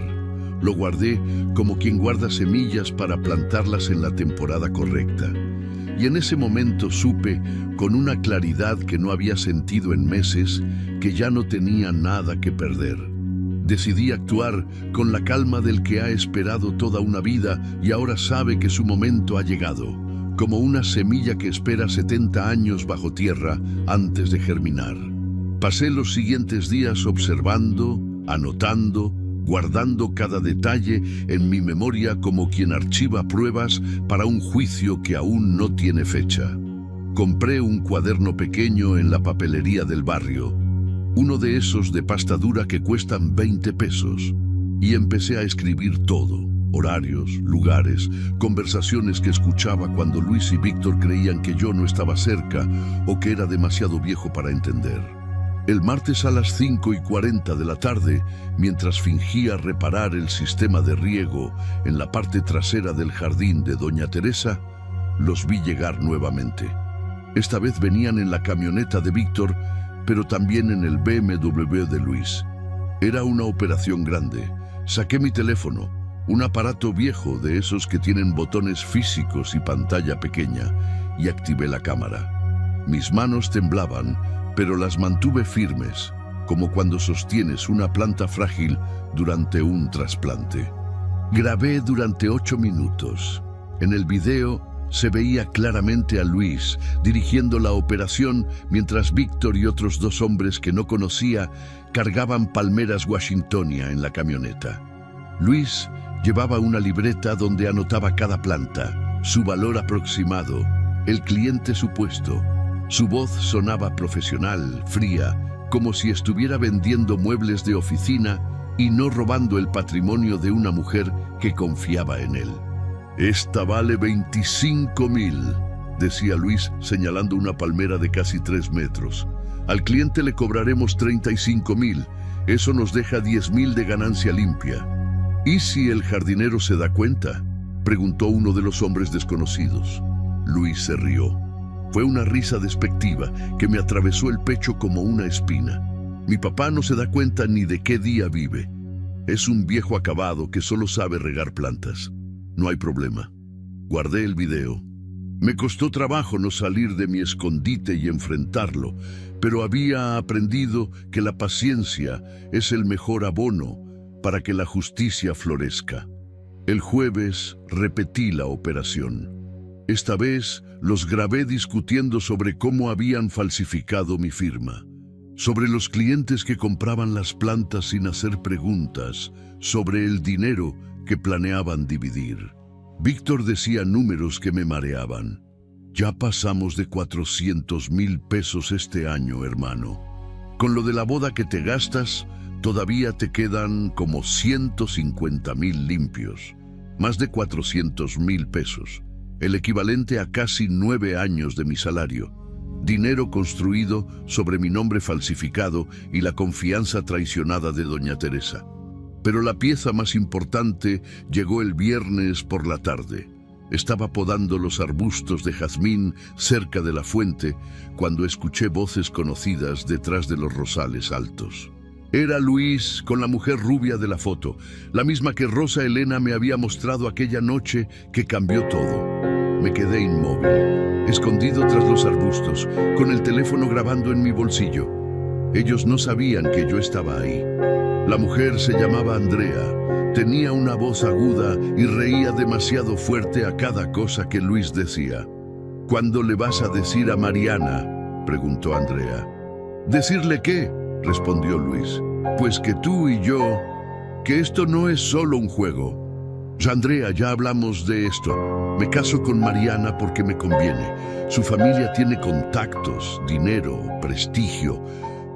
Lo guardé como quien guarda semillas para plantarlas en la temporada correcta. Y en ese momento supe, con una claridad que no había sentido en meses, que ya no tenía nada que perder. Decidí actuar con la calma del que ha esperado toda una vida y ahora sabe que su momento ha llegado, como una semilla que espera 70 años bajo tierra antes de germinar. Pasé los siguientes días observando, anotando, guardando cada detalle en mi memoria como quien archiva pruebas para un juicio que aún no tiene fecha. Compré un cuaderno pequeño en la papelería del barrio, uno de esos de pasta dura que cuestan 20 pesos, y empecé a escribir todo: horarios, lugares, conversaciones que escuchaba cuando Luis y Víctor creían que yo no estaba cerca o que era demasiado viejo para entender. El martes a las 5:40 de la tarde, mientras fingía reparar el sistema de riego en la parte trasera del jardín de doña Teresa, los vi llegar nuevamente. Esta vez venían en la camioneta de Víctor, pero también en el BMW de Luis. Era una operación grande. Saqué mi teléfono, un aparato viejo de esos que tienen botones físicos y pantalla pequeña, y activé la cámara. Mis manos temblaban, pero las mantuve firmes, como cuando sostienes una planta frágil durante un trasplante. Grabé durante 8 minutos. En el video se veía claramente a Luis dirigiendo la operación mientras Víctor y otros 2 hombres que no conocía cargaban palmeras Washingtonia en la camioneta. Luis llevaba una libreta donde anotaba cada planta, su valor aproximado, el cliente supuesto. Su voz sonaba profesional, fría, como si estuviera vendiendo muebles de oficina y no robando el patrimonio de una mujer que confiaba en él. «Esta vale 25,000», decía Luis señalando una palmera de casi 3 metros. «Al cliente le cobraremos 35,000, eso nos deja 10,000 de ganancia limpia». «¿Y si el jardinero se da cuenta?», preguntó uno de los hombres desconocidos. Luis se rió. Fue una risa despectiva que me atravesó el pecho como una espina. Mi papá no se da cuenta ni de qué día vive. Es un viejo acabado que solo sabe regar plantas. No hay problema. Guardé el video. Me costó trabajo no salir de mi escondite y enfrentarlo, pero había aprendido que la paciencia es el mejor abono para que la justicia florezca. El jueves repetí la operación. Esta vez los grabé discutiendo sobre cómo habían falsificado mi firma, sobre los clientes que compraban las plantas sin hacer preguntas, sobre el dinero que planeaban dividir. Víctor decía números que me mareaban. Ya pasamos de 400,000 pesos este año, hermano. Con lo de la boda que te gastas, todavía te quedan como 150,000 limpios. Más de 400,000 pesos. El equivalente a casi 9 años de mi salario. Dinero construido sobre mi nombre falsificado y la confianza traicionada de doña Teresa. Pero la pieza más importante llegó el viernes por la tarde. Estaba podando los arbustos de jazmín cerca de la fuente cuando escuché voces conocidas detrás de los rosales altos. Era Luis con la mujer rubia de la foto, la misma que Rosa Elena me había mostrado aquella noche que cambió todo. Me quedé inmóvil, escondido tras los arbustos, con el teléfono grabando en mi bolsillo. Ellos no sabían que yo estaba ahí. La mujer se llamaba Andrea. Tenía una voz aguda y reía demasiado fuerte a cada cosa que Luis decía. ¿Cuándo le vas a decir a Mariana?, preguntó Andrea. ¿Decirle qué?, respondió Luis. Pues que tú y yo, que esto no es solo un juego. Andrea, ya hablamos de esto. Me caso con Mariana porque me conviene. Su familia tiene contactos, dinero, prestigio.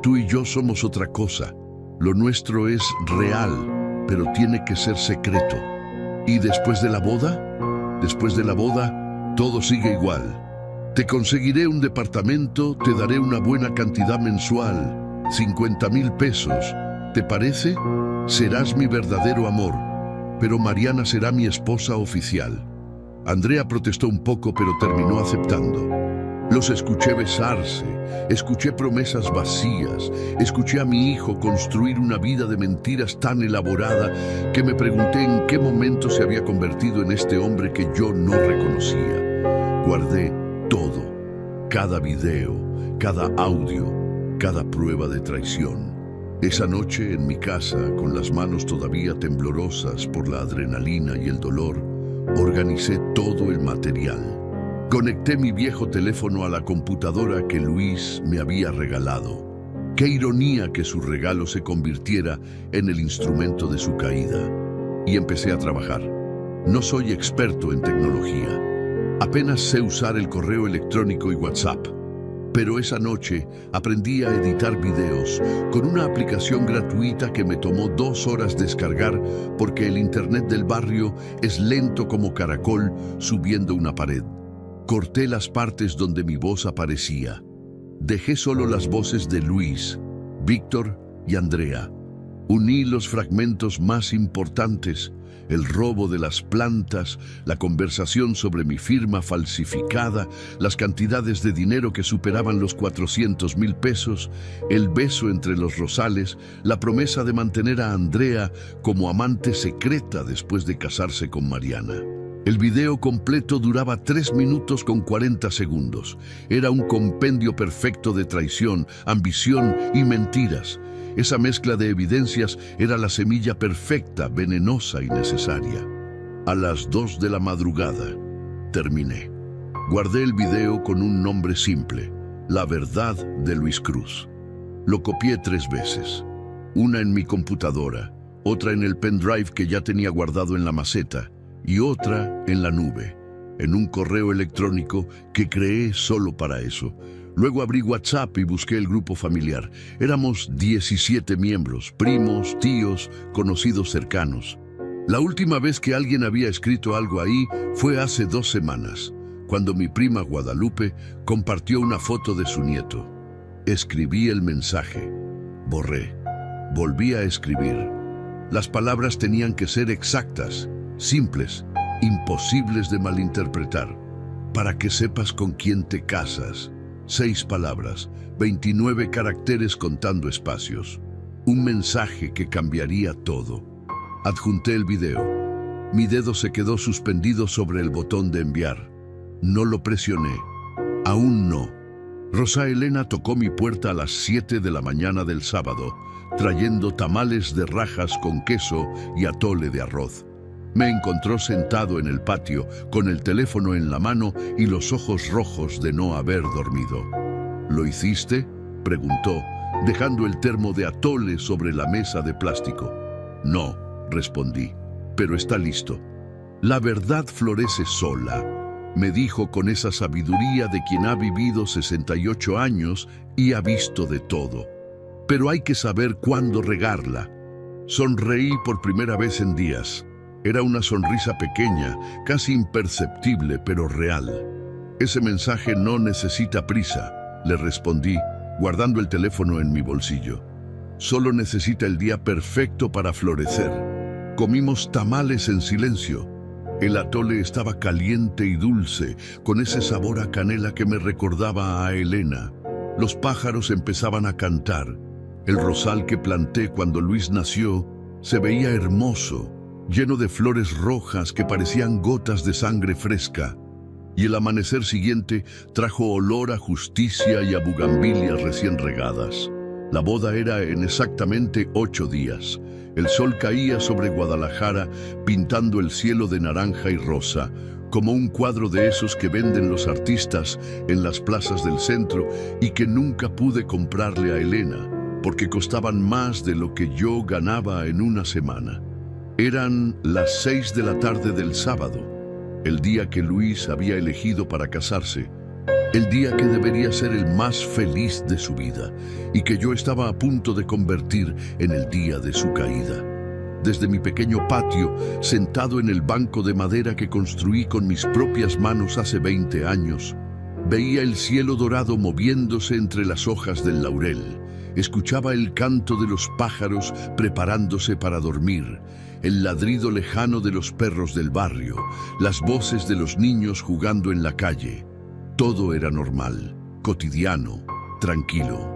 Tú y yo somos otra cosa. Lo nuestro es real, pero tiene que ser secreto. ¿Y después de la boda? Después de la boda, todo sigue igual. Te conseguiré un departamento, te daré una buena cantidad mensual, 50,000 pesos. ¿Te parece? Serás mi verdadero amor, pero Mariana será mi esposa oficial. Andrea protestó un poco, pero terminó aceptando. Los escuché besarse, escuché promesas vacías, escuché a mi hijo construir una vida de mentiras tan elaborada que me pregunté en qué momento se había convertido en este hombre que yo no reconocía. Guardé todo, cada video, cada audio, cada prueba de traición. Esa noche en mi casa, con las manos todavía temblorosas por la adrenalina y el dolor, organicé todo el material. Conecté mi viejo teléfono a la computadora que Luis me había regalado. Qué ironía que su regalo se convirtiera en el instrumento de su caída. Y empecé a trabajar. No soy experto en tecnología. Apenas sé usar el correo electrónico y WhatsApp. Pero esa noche aprendí a editar videos con una aplicación gratuita que me tomó 2 horas descargar porque el internet del barrio es lento como caracol subiendo una pared. Corté las partes donde mi voz aparecía. Dejé solo las voces de Luis, Víctor y Andrea. Uní los fragmentos más importantes, el robo de las plantas, la conversación sobre mi firma falsificada, las cantidades de dinero que superaban los 400,000 pesos, el beso entre los rosales, la promesa de mantener a Andrea como amante secreta después de casarse con Mariana. El video completo duraba 3 minutos con 40 segundos. Era un compendio perfecto de traición, ambición y mentiras. Esa mezcla de evidencias era la semilla perfecta, venenosa y necesaria. A las 2 de la madrugada, terminé. Guardé el video con un nombre simple, La Verdad de Luis Cruz. Lo copié 3 veces. Una en mi computadora, otra en el pendrive que ya tenía guardado en la maceta, y otra en la nube, en un correo electrónico que creé solo para eso. Luego abrí WhatsApp y busqué el grupo familiar. Éramos 17 miembros, primos, tíos, conocidos cercanos. La última vez que alguien había escrito algo ahí fue hace 2 semanas, cuando mi prima Guadalupe compartió una foto de su nieto. Escribí el mensaje, borré, volví a escribir. Las palabras tenían que ser exactas, simples, imposibles de malinterpretar. Para que sepas con quién te casas. 6 palabras, 29 caracteres contando espacios. Un mensaje que cambiaría todo. Adjunté el video. Mi dedo se quedó suspendido sobre el botón de enviar. No lo presioné. Aún no. Rosa Elena tocó mi puerta a las 7 de la mañana del sábado, trayendo tamales de rajas con queso y atole de arroz. Me encontró sentado en el patio, con el teléfono en la mano y los ojos rojos de no haber dormido. ¿Lo hiciste?, preguntó, dejando el termo de atole sobre la mesa de plástico. No, respondí, pero está listo. La verdad florece sola. me dijo con esa sabiduría de quien ha vivido 68 años y ha visto de todo. Pero hay que saber cuándo regarla. Sonreí por primera vez en días. Era una sonrisa pequeña, casi imperceptible, pero real. Ese mensaje no necesita prisa, le respondí, guardando el teléfono en mi bolsillo. Solo necesita el día perfecto para florecer. Comimos tamales en silencio. El atole estaba caliente y dulce, con ese sabor a canela que me recordaba a Elena. Los pájaros empezaban a cantar. El rosal que planté cuando Luis nació se veía hermoso, lleno de flores rojas que parecían gotas de sangre fresca. Y el amanecer siguiente trajo olor a justicia y a bugambilias recién regadas. La boda era en exactamente 8 días. El sol caía sobre Guadalajara, pintando el cielo de naranja y rosa, como un cuadro de esos que venden los artistas en las plazas del centro y que nunca pude comprarle a Elena, porque costaban más de lo que yo ganaba en una semana. Eran las 6 de la tarde del sábado, el día que Luis había elegido para casarse, el día que debería ser el más feliz de su vida y que yo estaba a punto de convertir en el día de su caída. Desde mi pequeño patio, sentado en el banco de madera que construí con mis propias manos hace 20 años, veía el cielo dorado moviéndose entre las hojas del laurel. Escuchaba el canto de los pájaros preparándose para dormir, el ladrido lejano de los perros del barrio, las voces de los niños jugando en la calle. Todo era normal, cotidiano, tranquilo.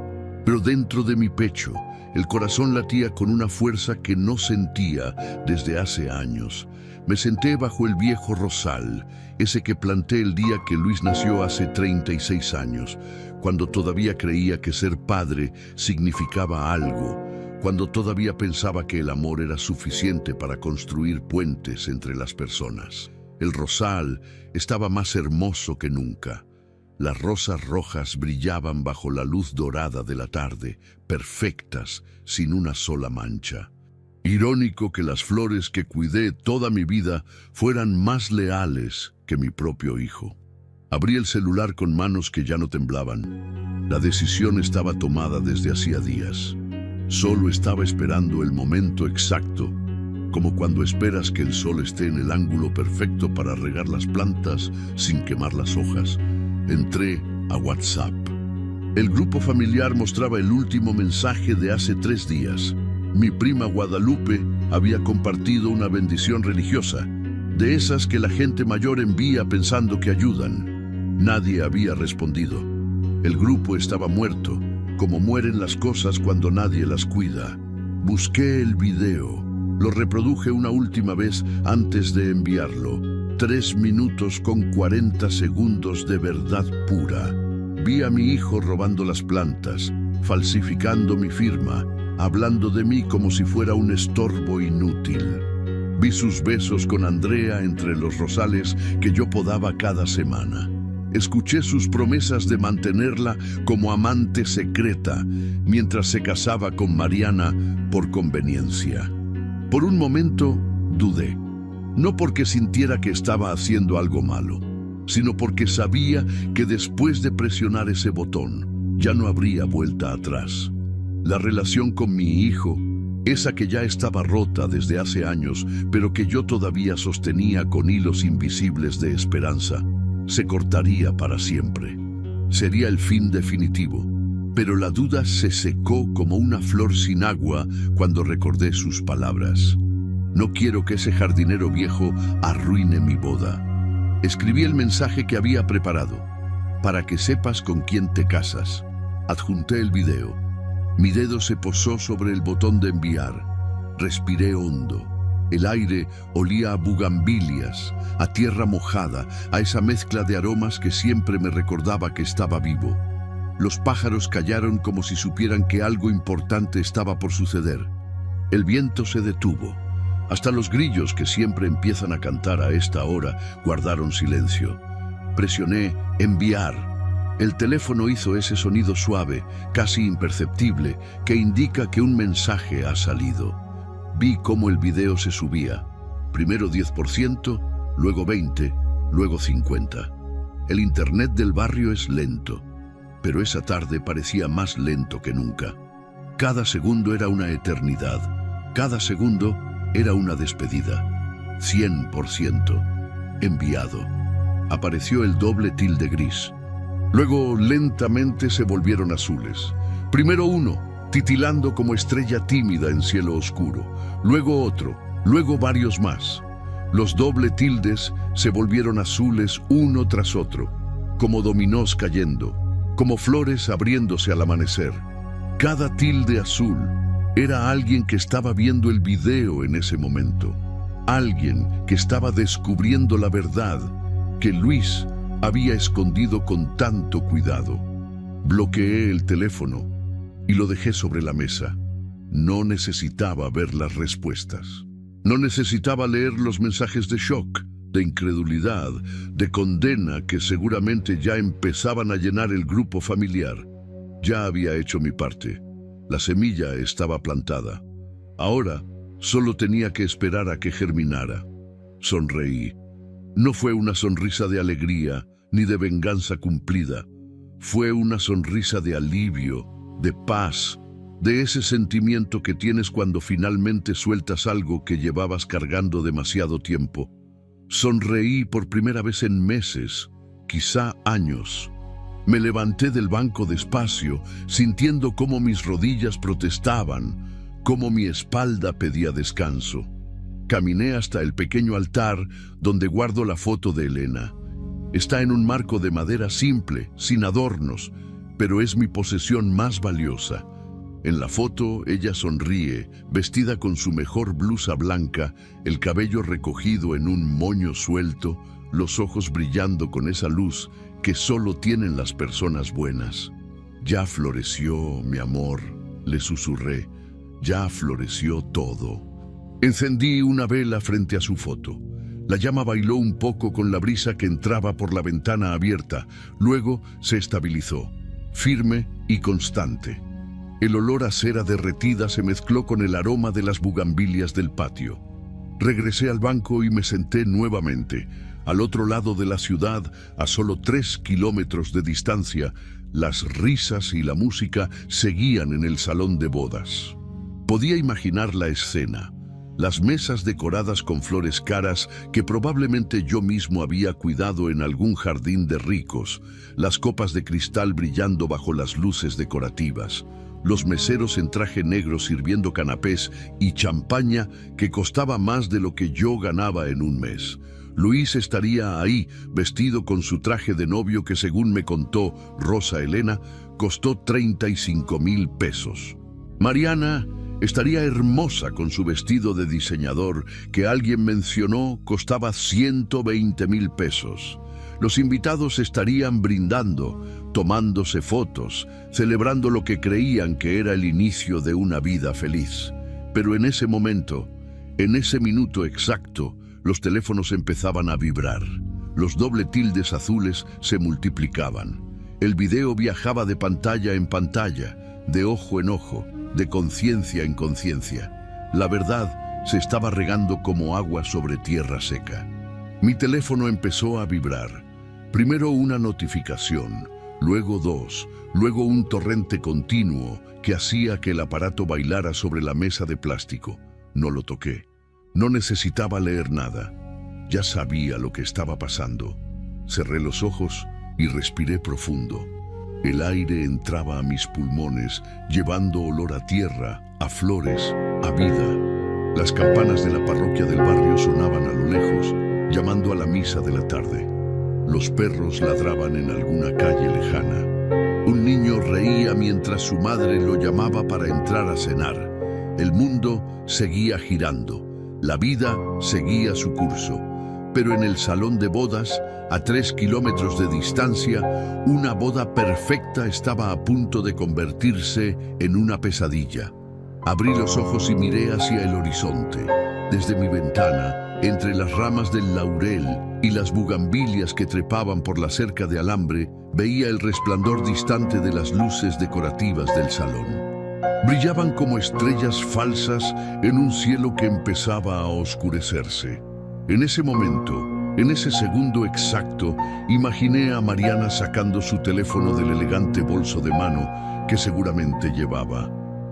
Pero dentro de mi pecho, el corazón latía con una fuerza que no sentía desde hace años. Me senté bajo el viejo rosal, ese que planté el día que Luis nació hace 36 años, cuando todavía creía que ser padre significaba algo, cuando todavía pensaba que el amor era suficiente para construir puentes entre las personas. El rosal estaba más hermoso que nunca. Las rosas rojas brillaban bajo la luz dorada de la tarde, perfectas, sin una sola mancha. Irónico que las flores que cuidé toda mi vida fueran más leales que mi propio hijo. Abrí el celular con manos que ya no temblaban. La decisión estaba tomada desde hacía días. Solo estaba esperando el momento exacto, como cuando esperas que el sol esté en el ángulo perfecto para regar las plantas sin quemar las hojas. Entré a WhatsApp. El grupo familiar mostraba el último mensaje de hace 3 días. Mi prima Guadalupe había compartido una bendición religiosa, de esas que la gente mayor envía pensando que ayudan. Nadie había respondido. El grupo estaba muerto, como mueren las cosas cuando nadie las cuida. Busqué el video. Lo reproduje una última vez antes de enviarlo. 3 minutos con 40 segundos de verdad pura. Vi a mi hijo robando las plantas, falsificando mi firma, hablando de mí como si fuera un estorbo inútil. Vi sus besos con Andrea entre los rosales que yo podaba cada semana. Escuché sus promesas de mantenerla como amante secreta mientras se casaba con Mariana por conveniencia. Por un momento dudé, no porque sintiera que estaba haciendo algo malo, sino porque sabía que después de presionar ese botón ya no habría vuelta atrás. La relación con mi hijo, esa que ya estaba rota desde hace años, pero que yo todavía sostenía con hilos invisibles de esperanza, se cortaría para siempre. Sería el fin definitivo, pero la duda se secó como una flor sin agua cuando recordé sus palabras. No quiero que ese jardinero viejo arruine mi boda. Escribí el mensaje que había preparado. Para que sepas con quién te casas. Adjunté el video. Mi dedo se posó sobre el botón de enviar. Respiré hondo. El aire olía a bugambilias, a tierra mojada, a esa mezcla de aromas que siempre me recordaba que estaba vivo. Los pájaros callaron como si supieran que algo importante estaba por suceder. El viento se detuvo. Hasta los grillos, que siempre empiezan a cantar a esta hora, guardaron silencio. Presioné enviar. El teléfono hizo ese sonido suave, casi imperceptible, que indica que un mensaje ha salido. Vi cómo el video se subía. Primero 10%, luego 20%, luego 50. El internet del barrio es lento, pero esa tarde parecía más lento que nunca. Cada segundo era una eternidad. Cada segundo era una despedida. 100%. Enviado. Apareció el doble tilde gris. Luego lentamente se volvieron azules. Primero uno, titilando como estrella tímida en cielo oscuro. Luego otro, luego varios más. Los doble tildes se volvieron azules uno tras otro, como dominós cayendo, como flores abriéndose al amanecer. Cada tilde azul era alguien que estaba viendo el video en ese momento. Alguien que estaba descubriendo la verdad que Luis había escondido con tanto cuidado. Bloqueé el teléfono y lo dejé sobre la mesa. No necesitaba ver las respuestas. No necesitaba leer los mensajes de shock, de incredulidad, de condena que seguramente ya empezaban a llenar el grupo familiar. Ya había hecho mi parte. La semilla estaba plantada. Ahora solo tenía que esperar a que germinara. Sonreí. No fue una sonrisa de alegría ni de venganza cumplida. Fue una sonrisa de alivio, de paz, de ese sentimiento que tienes cuando finalmente sueltas algo que llevabas cargando demasiado tiempo. Sonreí por primera vez en meses, quizá años. Me levanté del banco despacio, sintiendo cómo mis rodillas protestaban, cómo mi espalda pedía descanso. Caminé hasta el pequeño altar donde guardo la foto de Elena. Está en un marco de madera simple, sin adornos, pero es mi posesión más valiosa. En la foto, ella sonríe, vestida con su mejor blusa blanca, el cabello recogido en un moño suelto, los ojos brillando con esa luz que solo tienen las personas buenas. Ya floreció, mi amor, le susurré. Ya floreció todo. Encendí una vela frente a su foto. La llama bailó un poco con la brisa que entraba por la ventana abierta. Luego se estabilizó, firme y constante. El olor a cera derretida se mezcló con el aroma de las bugambilias del patio. Regresé al banco y me senté nuevamente. Al otro lado de la ciudad, a solo 3 kilómetros de distancia, las risas y la música seguían en el salón de bodas. Podía imaginar la escena. Las mesas decoradas con flores caras que probablemente yo mismo había cuidado en algún jardín de ricos, las copas de cristal brillando bajo las luces decorativas, los meseros en traje negro sirviendo canapés y champaña que costaba más de lo que yo ganaba en un mes. Luis estaría ahí, vestido con su traje de novio que, según me contó Rosa Elena, costó 35,000 pesos. Mariana estaría hermosa con su vestido de diseñador que alguien mencionó costaba 120,000 pesos. Los invitados estarían brindando, tomándose fotos, celebrando lo que creían que era el inicio de una vida feliz. Pero en ese momento, en ese minuto exacto, los teléfonos empezaban a vibrar. Los doble tildes azules se multiplicaban. El video viajaba de pantalla en pantalla, de ojo en ojo, de conciencia en conciencia. La verdad se estaba regando como agua sobre tierra seca. Mi teléfono empezó a vibrar. Primero una notificación, luego 2, luego un torrente continuo que hacía que el aparato bailara sobre la mesa de plástico. No lo toqué. No necesitaba leer nada. Ya sabía lo que estaba pasando. Cerré los ojos y respiré profundo. El aire entraba a mis pulmones, llevando olor a tierra, a flores, a vida. Las campanas de la parroquia del barrio sonaban a lo lejos, llamando a la misa de la tarde. Los perros ladraban en alguna calle lejana. Un niño reía mientras su madre lo llamaba para entrar a cenar. El mundo seguía girando. La vida seguía su curso. Pero en el salón de bodas, a 3 kilómetros de distancia, una boda perfecta estaba a punto de convertirse en una pesadilla. Abrí los ojos y miré hacia el horizonte. Desde mi ventana, entre las ramas del laurel y las bugambilias que trepaban por la cerca de alambre, veía el resplandor distante de las luces decorativas del salón. Brillaban como estrellas falsas en un cielo que empezaba a oscurecerse. En ese momento, En ese segundo exacto, imaginé a Mariana sacando su teléfono del elegante bolso de mano que seguramente llevaba.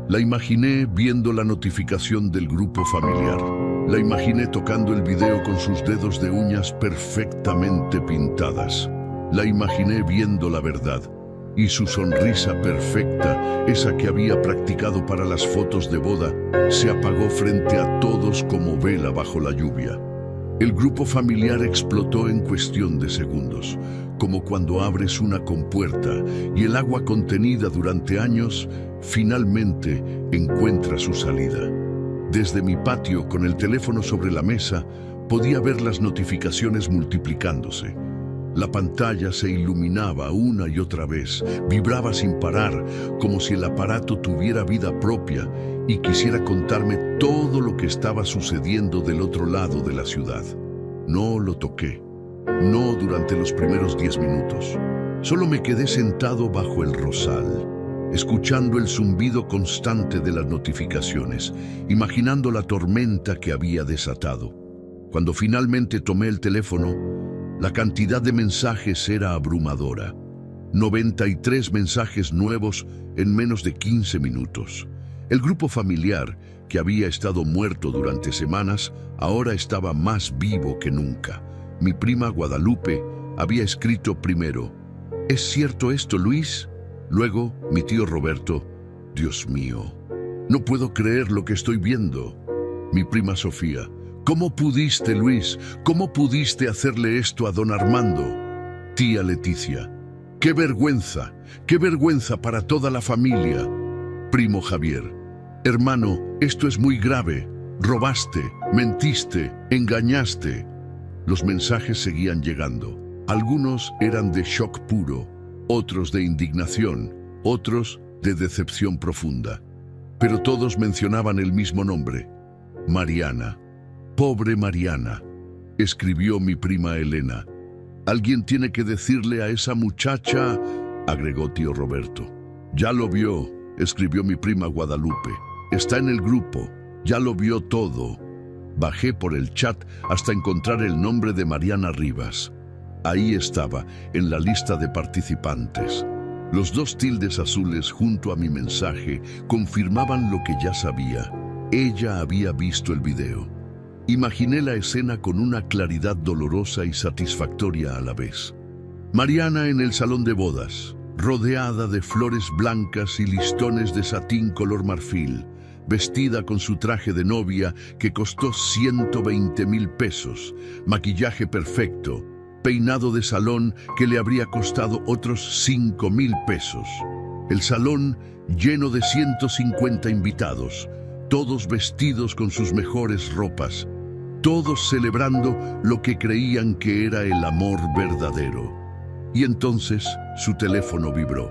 La imaginé viendo la notificación del grupo familiar. La imaginé tocando el video con sus dedos de uñas perfectamente pintadas. La imaginé viendo la verdad. Y su sonrisa perfecta, esa que había practicado para las fotos de boda, se apagó frente a todos como vela bajo la lluvia. El grupo familiar explotó en cuestión de segundos, como cuando abres una compuerta y el agua contenida durante años finalmente encuentra su salida. Desde mi patio, con el teléfono sobre la mesa, podía ver las notificaciones multiplicándose. La pantalla se iluminaba una y otra vez, vibraba sin parar, como si el aparato tuviera vida propia y quisiera contarme todo lo que estaba sucediendo del otro lado de la ciudad. No lo toqué, no durante los primeros 10 minutos. Solo me quedé sentado bajo el rosal, escuchando el zumbido constante de las notificaciones, imaginando la tormenta que había desatado. Cuando finalmente tomé el teléfono, la cantidad de mensajes era abrumadora. 93 mensajes nuevos en menos de 15 minutos. El grupo familiar, que había estado muerto durante semanas, ahora estaba más vivo que nunca. Mi prima Guadalupe había escrito primero: ¿es cierto esto, Luis? Luego, mi tío Roberto: Dios mío, no puedo creer lo que estoy viendo. Mi prima Sofía: ¿cómo pudiste, Luis? ¿Cómo pudiste hacerle esto a don Armando? Tía Leticia: ¡qué vergüenza! ¡Qué vergüenza para toda la familia! Primo Javier: hermano, esto es muy grave. Robaste, mentiste, engañaste. Los mensajes seguían llegando. Algunos eran de shock puro, otros de indignación, otros de decepción profunda. Pero todos mencionaban el mismo nombre: Mariana. Pobre Mariana, escribió mi prima Elena. Alguien tiene que decirle a esa muchacha, agregó tío Roberto. Ya lo vio, escribió mi prima Guadalupe. Está en el grupo, ya lo vio todo. Bajé por el chat hasta encontrar el nombre de Mariana Rivas. Ahí estaba, en la lista de participantes. Los 2 tildes azules junto a mi mensaje confirmaban lo que ya sabía. Ella había visto el video. Imaginé la escena con una claridad dolorosa y satisfactoria a la vez. Mariana en el salón de bodas, rodeada de flores blancas y listones de satín color marfil, vestida con su traje de novia que costó 120,000 pesos, maquillaje perfecto, peinado de salón que le habría costado otros 5,000 pesos. El salón lleno de 150 invitados, todos vestidos con sus mejores ropas, todos celebrando lo que creían que era el amor verdadero. Y entonces su teléfono vibró.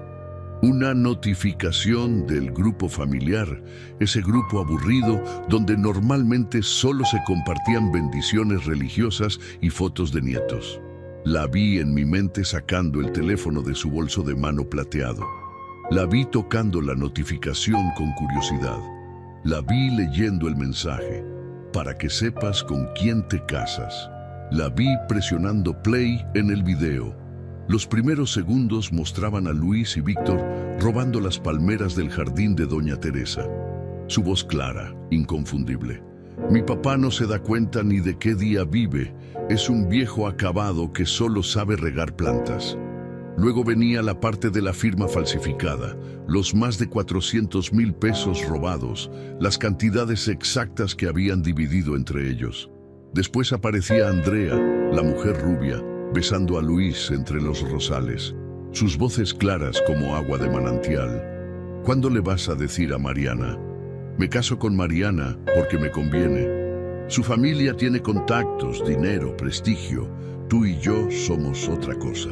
Una notificación del grupo familiar, ese grupo aburrido donde normalmente solo se compartían bendiciones religiosas y fotos de nietos. La vi en mi mente sacando el teléfono de su bolso de mano plateado. La vi tocando la notificación con curiosidad. La vi leyendo el mensaje: para que sepas con quién te casas. La vi presionando play en el video. Los primeros segundos mostraban a Luis y Víctor robando las palmeras del jardín de Doña Teresa. Su voz clara, inconfundible. Mi papá no se da cuenta ni de qué día vive. Es un viejo acabado que solo sabe regar plantas. Luego venía la parte de la firma falsificada, los más de 400,000 pesos robados, las cantidades exactas que habían dividido entre ellos. Después aparecía Andrea, la mujer rubia, besando a Luis entre los rosales, sus voces claras como agua de manantial. ¿Cuándo le vas a decir a Mariana? Me caso con Mariana porque me conviene. Su familia tiene contactos, dinero, prestigio. Tú y yo somos otra cosa.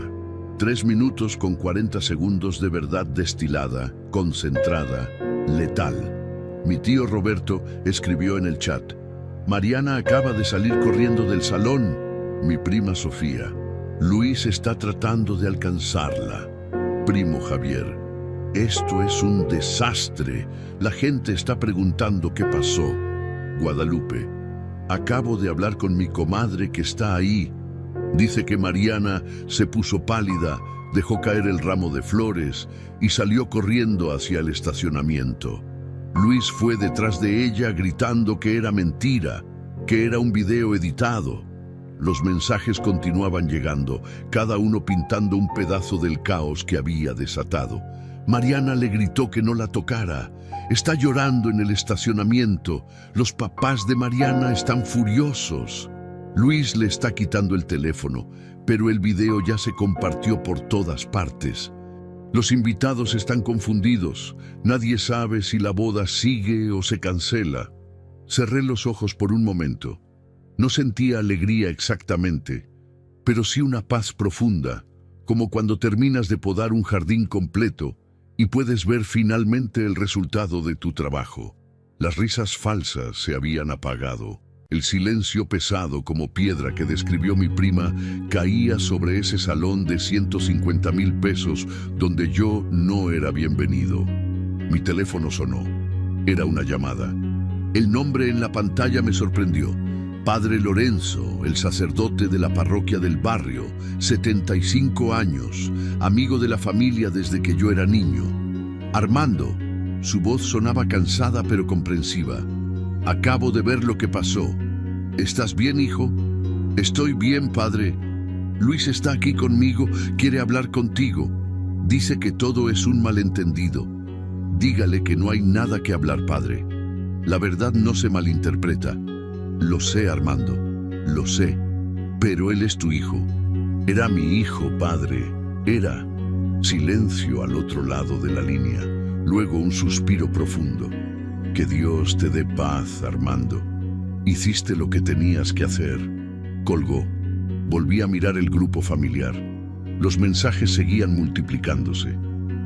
3 minutos con 40 segundos de verdad destilada, concentrada, letal. Mi tío Roberto escribió en el chat: Mariana acaba de salir corriendo del salón. Mi prima Sofía: Luis está tratando de alcanzarla. Primo Javier: esto es un desastre. La gente está preguntando qué pasó. Guadalupe: acabo de hablar con mi comadre que está ahí. Dice que Mariana se puso pálida, dejó caer el ramo de flores y salió corriendo hacia el estacionamiento. Luis fue detrás de ella gritando que era mentira, que era un video editado. Los mensajes continuaban llegando, cada uno pintando un pedazo del caos que había desatado. Mariana le gritó que no la tocara. Está llorando en el estacionamiento. Los papás de Mariana están furiosos. Luis le está quitando el teléfono, pero el video ya se compartió por todas partes. Los invitados están confundidos. Nadie sabe si la boda sigue o se cancela. Cerré los ojos por un momento. No sentía alegría exactamente, pero sí una paz profunda, como cuando terminas de podar un jardín completo y puedes ver finalmente el resultado de tu trabajo. Las risas falsas se habían apagado. El silencio pesado como piedra que describió mi prima caía sobre ese salón de 150,000 pesos donde yo no era bienvenido. Mi teléfono sonó. Era una llamada. El nombre en la pantalla me sorprendió. Padre Lorenzo, el sacerdote de la parroquia del barrio, 75 años, amigo de la familia desde que yo era niño. Armando, su voz sonaba cansada pero comprensiva. Acabo de ver lo que pasó. ¿Estás bien, hijo? Estoy bien, padre. Luis está aquí conmigo, quiere hablar contigo. Dice que todo es un malentendido. Dígale que no hay nada que hablar, padre. La verdad no se malinterpreta. Lo sé, Armando, lo sé, pero él es tu hijo. Era mi hijo, padre, era. Silencio al otro lado de la línea, luego un suspiro profundo. Que Dios te dé paz, Armando. Hiciste lo que tenías que hacer. Colgó. Volví a mirar el grupo familiar. Los mensajes seguían multiplicándose.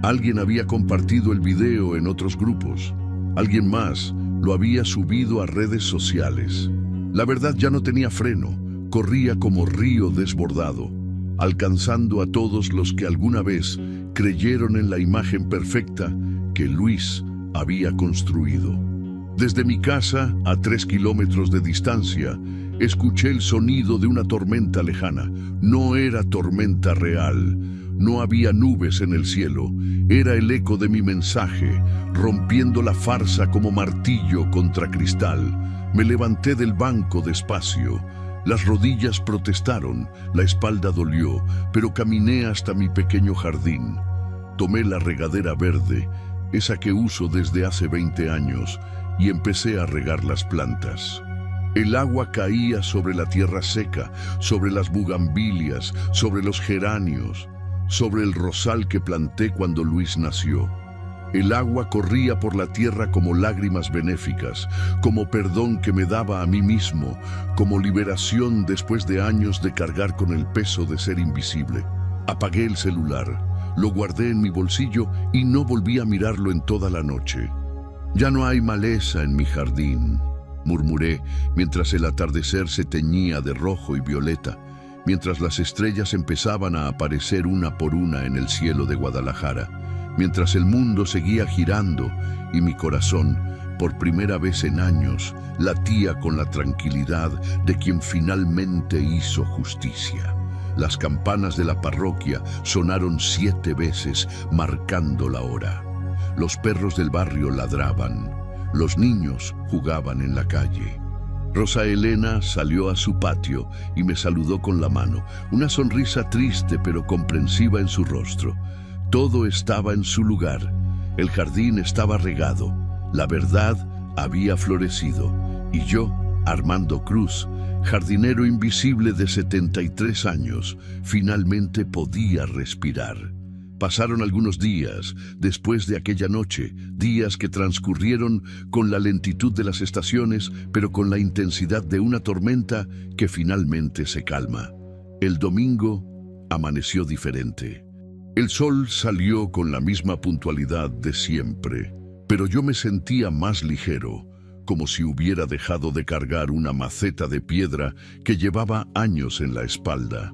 Alguien había compartido el video en otros grupos. Alguien más lo había subido a redes sociales. La verdad ya no tenía freno, corría como río desbordado, alcanzando a todos los que alguna vez creyeron en la imagen perfecta que Luis había construido. Desde mi casa, a 3 kilómetros de distancia, escuché el sonido de una tormenta lejana. No era tormenta real, no había nubes en el cielo, era el eco de mi mensaje, rompiendo la farsa como martillo contra cristal. Me levanté del banco despacio. Las rodillas protestaron, la espalda dolió, pero caminé hasta mi pequeño jardín. Tomé la regadera verde, esa que uso desde hace 20 años, y empecé a regar las plantas. El agua caía sobre la tierra seca, sobre las bugambilias, sobre los geranios, sobre el rosal que planté cuando Luis nació. El agua corría por la tierra como lágrimas benéficas, como perdón que me daba a mí mismo, como liberación después de años de cargar con el peso de ser invisible. Apagué el celular, lo guardé en mi bolsillo y no volví a mirarlo en toda la noche. Ya no hay maleza en mi jardín, murmuré mientras el atardecer se teñía de rojo y violeta, mientras las estrellas empezaban a aparecer una por una en el cielo de Guadalajara, mientras el mundo seguía girando y mi corazón, por primera vez en años, latía con la tranquilidad de quien finalmente hizo justicia. Las campanas de la parroquia sonaron 7 veces, marcando la hora. Los perros del barrio ladraban. Los niños jugaban en la calle. Rosa Elena salió a su patio y me saludó con la mano, una sonrisa triste pero comprensiva en su rostro. Todo estaba en su lugar. El jardín estaba regado. La verdad había florecido. Y yo, Armando Cruz, jardinero invisible de 73 años, finalmente podía respirar. Pasaron algunos días después de aquella noche, días que transcurrieron con la lentitud de las estaciones, pero con la intensidad de una tormenta que finalmente se calma. El domingo amaneció diferente. El sol salió con la misma puntualidad de siempre, pero yo me sentía más ligero, como si hubiera dejado de cargar una maceta de piedra que llevaba años en la espalda.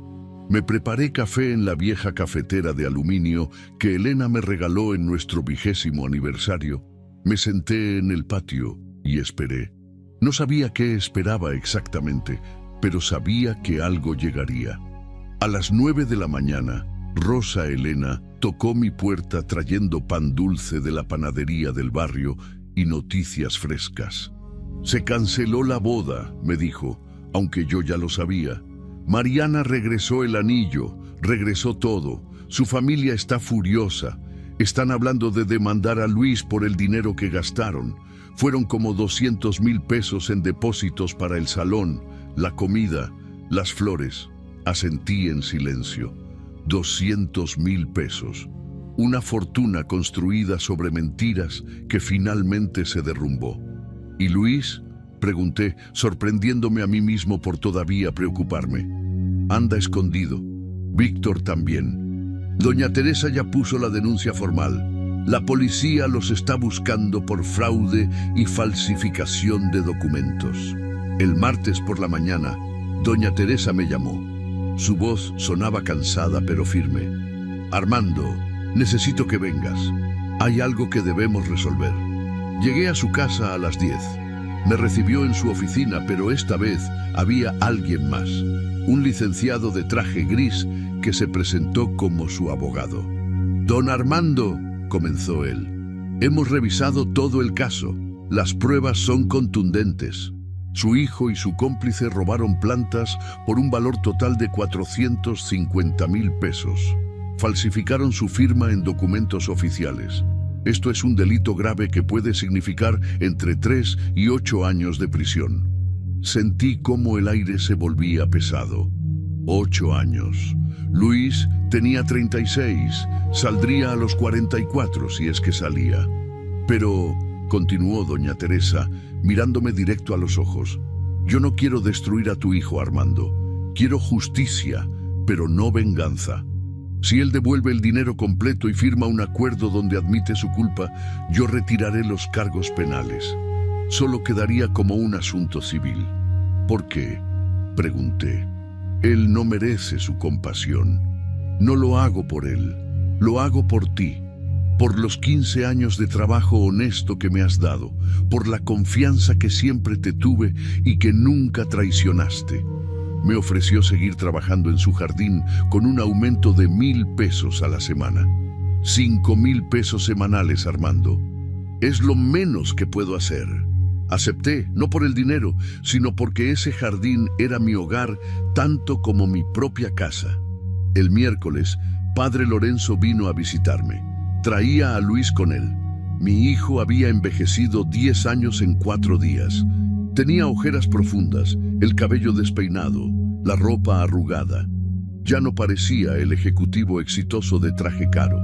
Me preparé café en la vieja cafetera de aluminio que Elena me regaló en nuestro 20º aniversario. Me senté en el patio y esperé. No sabía qué esperaba exactamente, pero sabía que algo llegaría. A las 9 de la mañana, Rosa Elena tocó mi puerta trayendo pan dulce de la panadería del barrio y noticias frescas. Se canceló la boda, me dijo, aunque yo ya lo sabía. Mariana regresó el anillo, regresó todo. Su familia está furiosa. Están hablando de demandar a Luis por el dinero que gastaron. Fueron como 200,000 pesos en depósitos para el salón, la comida, las flores. Asentí en silencio. 200,000 pesos. Una fortuna construida sobre mentiras que finalmente se derrumbó. ¿Y Luis? Pregunté, sorprendiéndome a mí mismo por todavía preocuparme. Anda escondido. Víctor también. Doña Teresa ya puso la denuncia formal. La policía los está buscando por fraude y falsificación de documentos. El martes por la mañana, doña Teresa me llamó. Su voz sonaba cansada pero firme. Armando, necesito que vengas. Hay algo que debemos resolver. Llegué a su casa a las 10. Me recibió en su oficina, pero esta vez había alguien más. Un licenciado de traje gris que se presentó como su abogado. Don Armando, comenzó él. Hemos revisado todo el caso. Las pruebas son contundentes. Su hijo y su cómplice robaron plantas por un valor total de 450,000 pesos. Falsificaron su firma en documentos oficiales. Esto es un delito grave que puede significar entre 3 y 8 años de prisión. Sentí cómo el aire se volvía pesado. 8 años. Luis tenía 36, saldría a los 44 si es que salía. Pero, continuó doña Teresa, mirándome directo a los ojos, yo no quiero destruir a tu hijo, Armando. Quiero justicia, pero no venganza. Si él devuelve el dinero completo y firma un acuerdo donde admite su culpa, yo retiraré los cargos penales. Solo quedaría como un asunto civil. ¿Por qué? Pregunté. Él no merece su compasión. No lo hago por él, lo hago por ti. Por los 15 años de trabajo honesto que me has dado, por la confianza que siempre te tuve y que nunca traicionaste. Me ofreció seguir trabajando en su jardín con un aumento de 1,000 pesos a la semana. 5,000 pesos semanales, Armando. Es lo menos que puedo hacer. Acepté, no por el dinero, sino porque ese jardín era mi hogar tanto como mi propia casa. El miércoles, padre Lorenzo vino a visitarme. Traía a Luis con él. Mi hijo había envejecido 10 años en 4 días. Tenía ojeras profundas, el cabello despeinado, la ropa arrugada. Ya no parecía el ejecutivo exitoso de traje caro.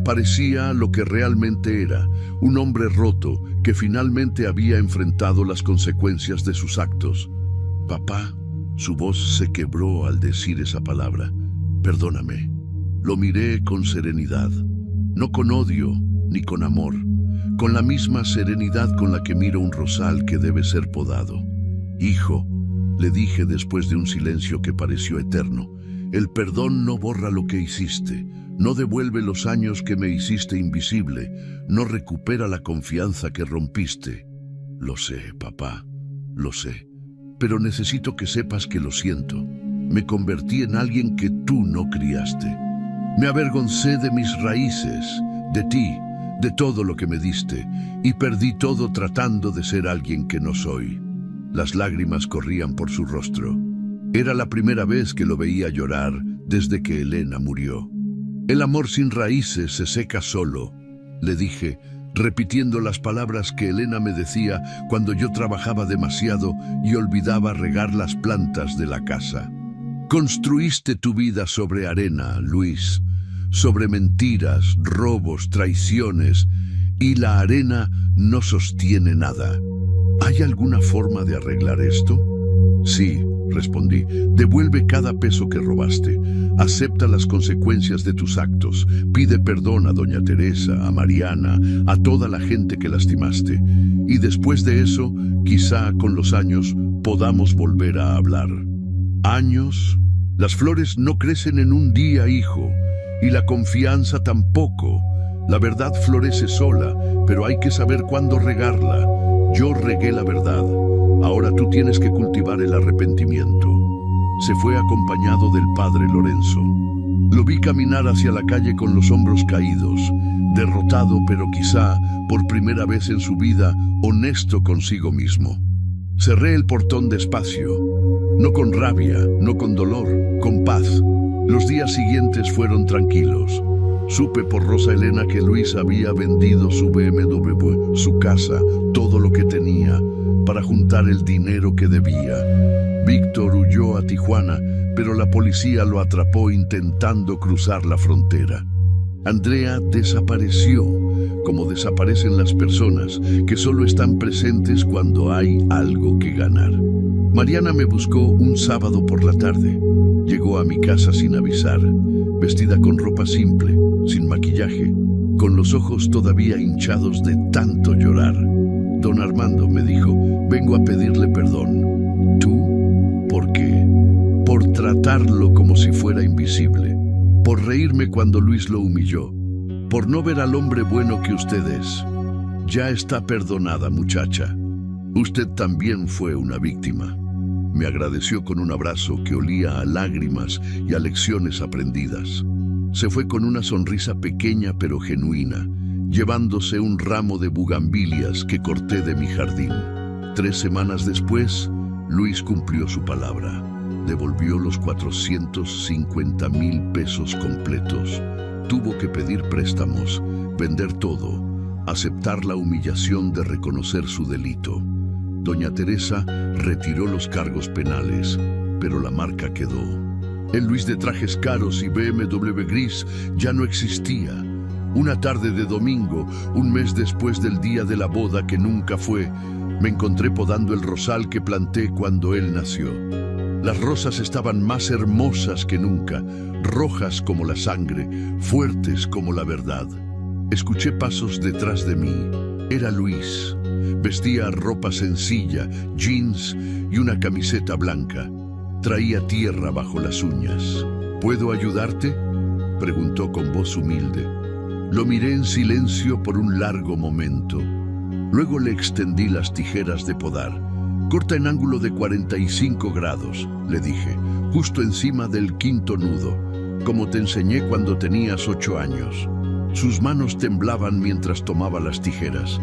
Parecía lo que realmente era, un hombre roto que finalmente había enfrentado las consecuencias de sus actos. Papá, su voz se quebró al decir esa palabra. Perdóname. Lo miré con serenidad, no con odio ni con amor. Con la misma serenidad con la que miro un rosal que debe ser podado. Hijo, le dije después de un silencio que pareció eterno, el perdón no borra lo que hiciste, no devuelve los años que me hiciste invisible, no recupera la confianza que rompiste. Lo sé, papá, lo sé, pero necesito que sepas que lo siento. Me convertí en alguien que tú no criaste. Me avergoncé de mis raíces, de ti, de todo lo que me diste, y perdí todo tratando de ser alguien que no soy. Las lágrimas corrían por su rostro. Era la primera vez que lo veía llorar desde que Elena murió. El amor sin raíces se seca solo, le dije, repitiendo las palabras que Elena me decía cuando yo trabajaba demasiado y olvidaba regar las plantas de la casa. Construiste tu vida sobre arena, Luis, sobre mentiras, robos, traiciones, y la arena no sostiene nada. ¿Hay alguna forma de arreglar esto? Sí, respondí. Devuelve cada peso que robaste. Acepta las consecuencias de tus actos. Pide perdón a doña Teresa, a Mariana, a toda la gente que lastimaste. Y después de eso, quizá con los años podamos volver a hablar. ¿Años? Las flores no crecen en un día, hijo. Y la confianza tampoco. La verdad florece sola, pero hay que saber cuándo regarla. Yo regué la verdad. Ahora tú tienes que cultivar el arrepentimiento. Se fue acompañado del padre Lorenzo. Lo vi caminar hacia la calle con los hombros caídos, derrotado, pero quizá, por primera vez en su vida, honesto consigo mismo. Cerré el portón despacio, no con rabia, no con dolor, con paz. Los días siguientes fueron tranquilos. Supe por Rosa Elena que Luis había vendido su BMW, su casa, todo lo que tenía, para juntar el dinero que debía. Víctor huyó a Tijuana, pero la policía lo atrapó intentando cruzar la frontera. Andrea desapareció, como desaparecen las personas que solo están presentes cuando hay algo que ganar. Mariana me buscó un sábado por la tarde. Llegó a mi casa sin avisar, vestida con ropa simple, sin maquillaje, con los ojos todavía hinchados de tanto llorar. Don Armando me dijo, vengo a pedirle perdón. ¿Tú? ¿Por qué? Por tratarlo como si fuera invisible, por reírme cuando Luis lo humilló, por no ver al hombre bueno que usted es. Ya está perdonada, muchacha. Usted también fue una víctima. Me agradeció con un abrazo que olía a lágrimas y a lecciones aprendidas. Se fue con una sonrisa pequeña pero genuina, llevándose un ramo de bugambilias que corté de mi jardín. 3 semanas después, Luis cumplió su palabra. Devolvió los 450,000 pesos completos. Tuvo que pedir préstamos, vender todo, aceptar la humillación de reconocer su delito. Doña Teresa retiró los cargos penales, pero la marca quedó. El Luis de trajes caros y BMW gris ya no existía. Una tarde de domingo, un mes después del día de la boda que nunca fue, me encontré podando el rosal que planté cuando él nació. Las rosas estaban más hermosas que nunca, rojas como la sangre, fuertes como la verdad. Escuché pasos detrás de mí. Era Luis. Vestía ropa sencilla, jeans y una camiseta blanca. Traía tierra bajo las uñas. ¿Puedo ayudarte?, preguntó con voz humilde. Lo miré en silencio por un largo momento. Luego le extendí las tijeras de podar. Corta en ángulo de 45 grados, le dije, justo encima del 5.º nudo, como te enseñé cuando tenías 8 años. Sus manos temblaban mientras tomaba las tijeras.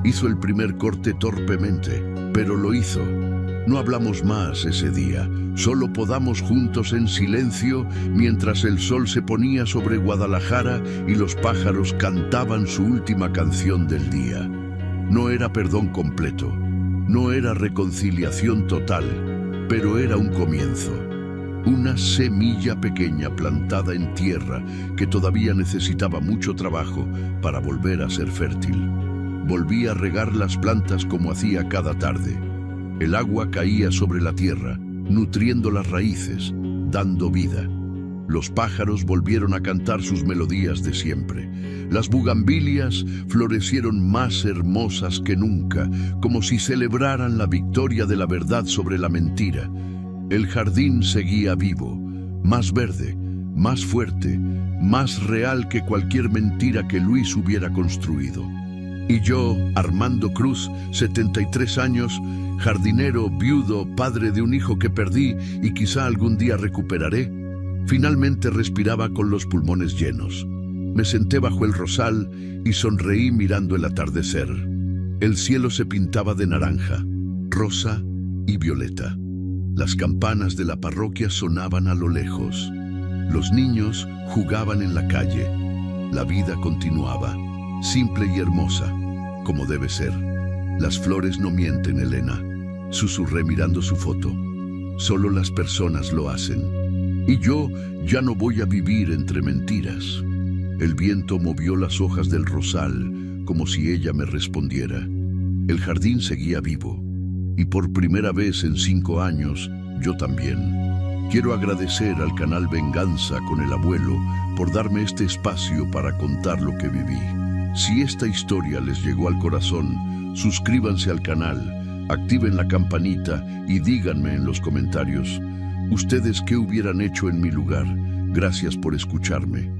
Hizo el primer corte torpemente, pero lo hizo. No hablamos más ese día, solo podamos juntos en silencio mientras el sol se ponía sobre Guadalajara y los pájaros cantaban su última canción del día. No era perdón completo, no era reconciliación total, pero era un comienzo. Una semilla pequeña plantada en tierra que todavía necesitaba mucho trabajo para volver a ser fértil. Volví a regar las plantas como hacía cada tarde. El agua caía sobre la tierra, nutriendo las raíces, dando vida. Los pájaros volvieron a cantar sus melodías de siempre. Las bugambilias florecieron más hermosas que nunca, como si celebraran la victoria de la verdad sobre la mentira. El jardín seguía vivo, más verde, más fuerte, más real que cualquier mentira que Luis hubiera construido. Y yo, Armando Cruz, 73 años, jardinero, viudo, padre de un hijo que perdí y quizá algún día recuperaré, finalmente respiraba con los pulmones llenos. Me senté bajo el rosal y sonreí mirando el atardecer. El cielo se pintaba de naranja, rosa y violeta. Las campanas de la parroquia sonaban a lo lejos. Los niños jugaban en la calle. La vida continuaba, simple y hermosa, como debe ser. Las flores no mienten, Elena, susurré mirando su foto. Solo las personas lo hacen. Y yo ya no voy a vivir entre mentiras. El viento movió las hojas del rosal como si ella me respondiera. El jardín seguía vivo. Y por primera vez en 5 años, yo también. Quiero agradecer al canal Venganza con el Abuelo por darme este espacio para contar lo que viví. Si esta historia les llegó al corazón, suscríbanse al canal, activen la campanita y díganme en los comentarios, ¿ustedes qué hubieran hecho en mi lugar? Gracias por escucharme.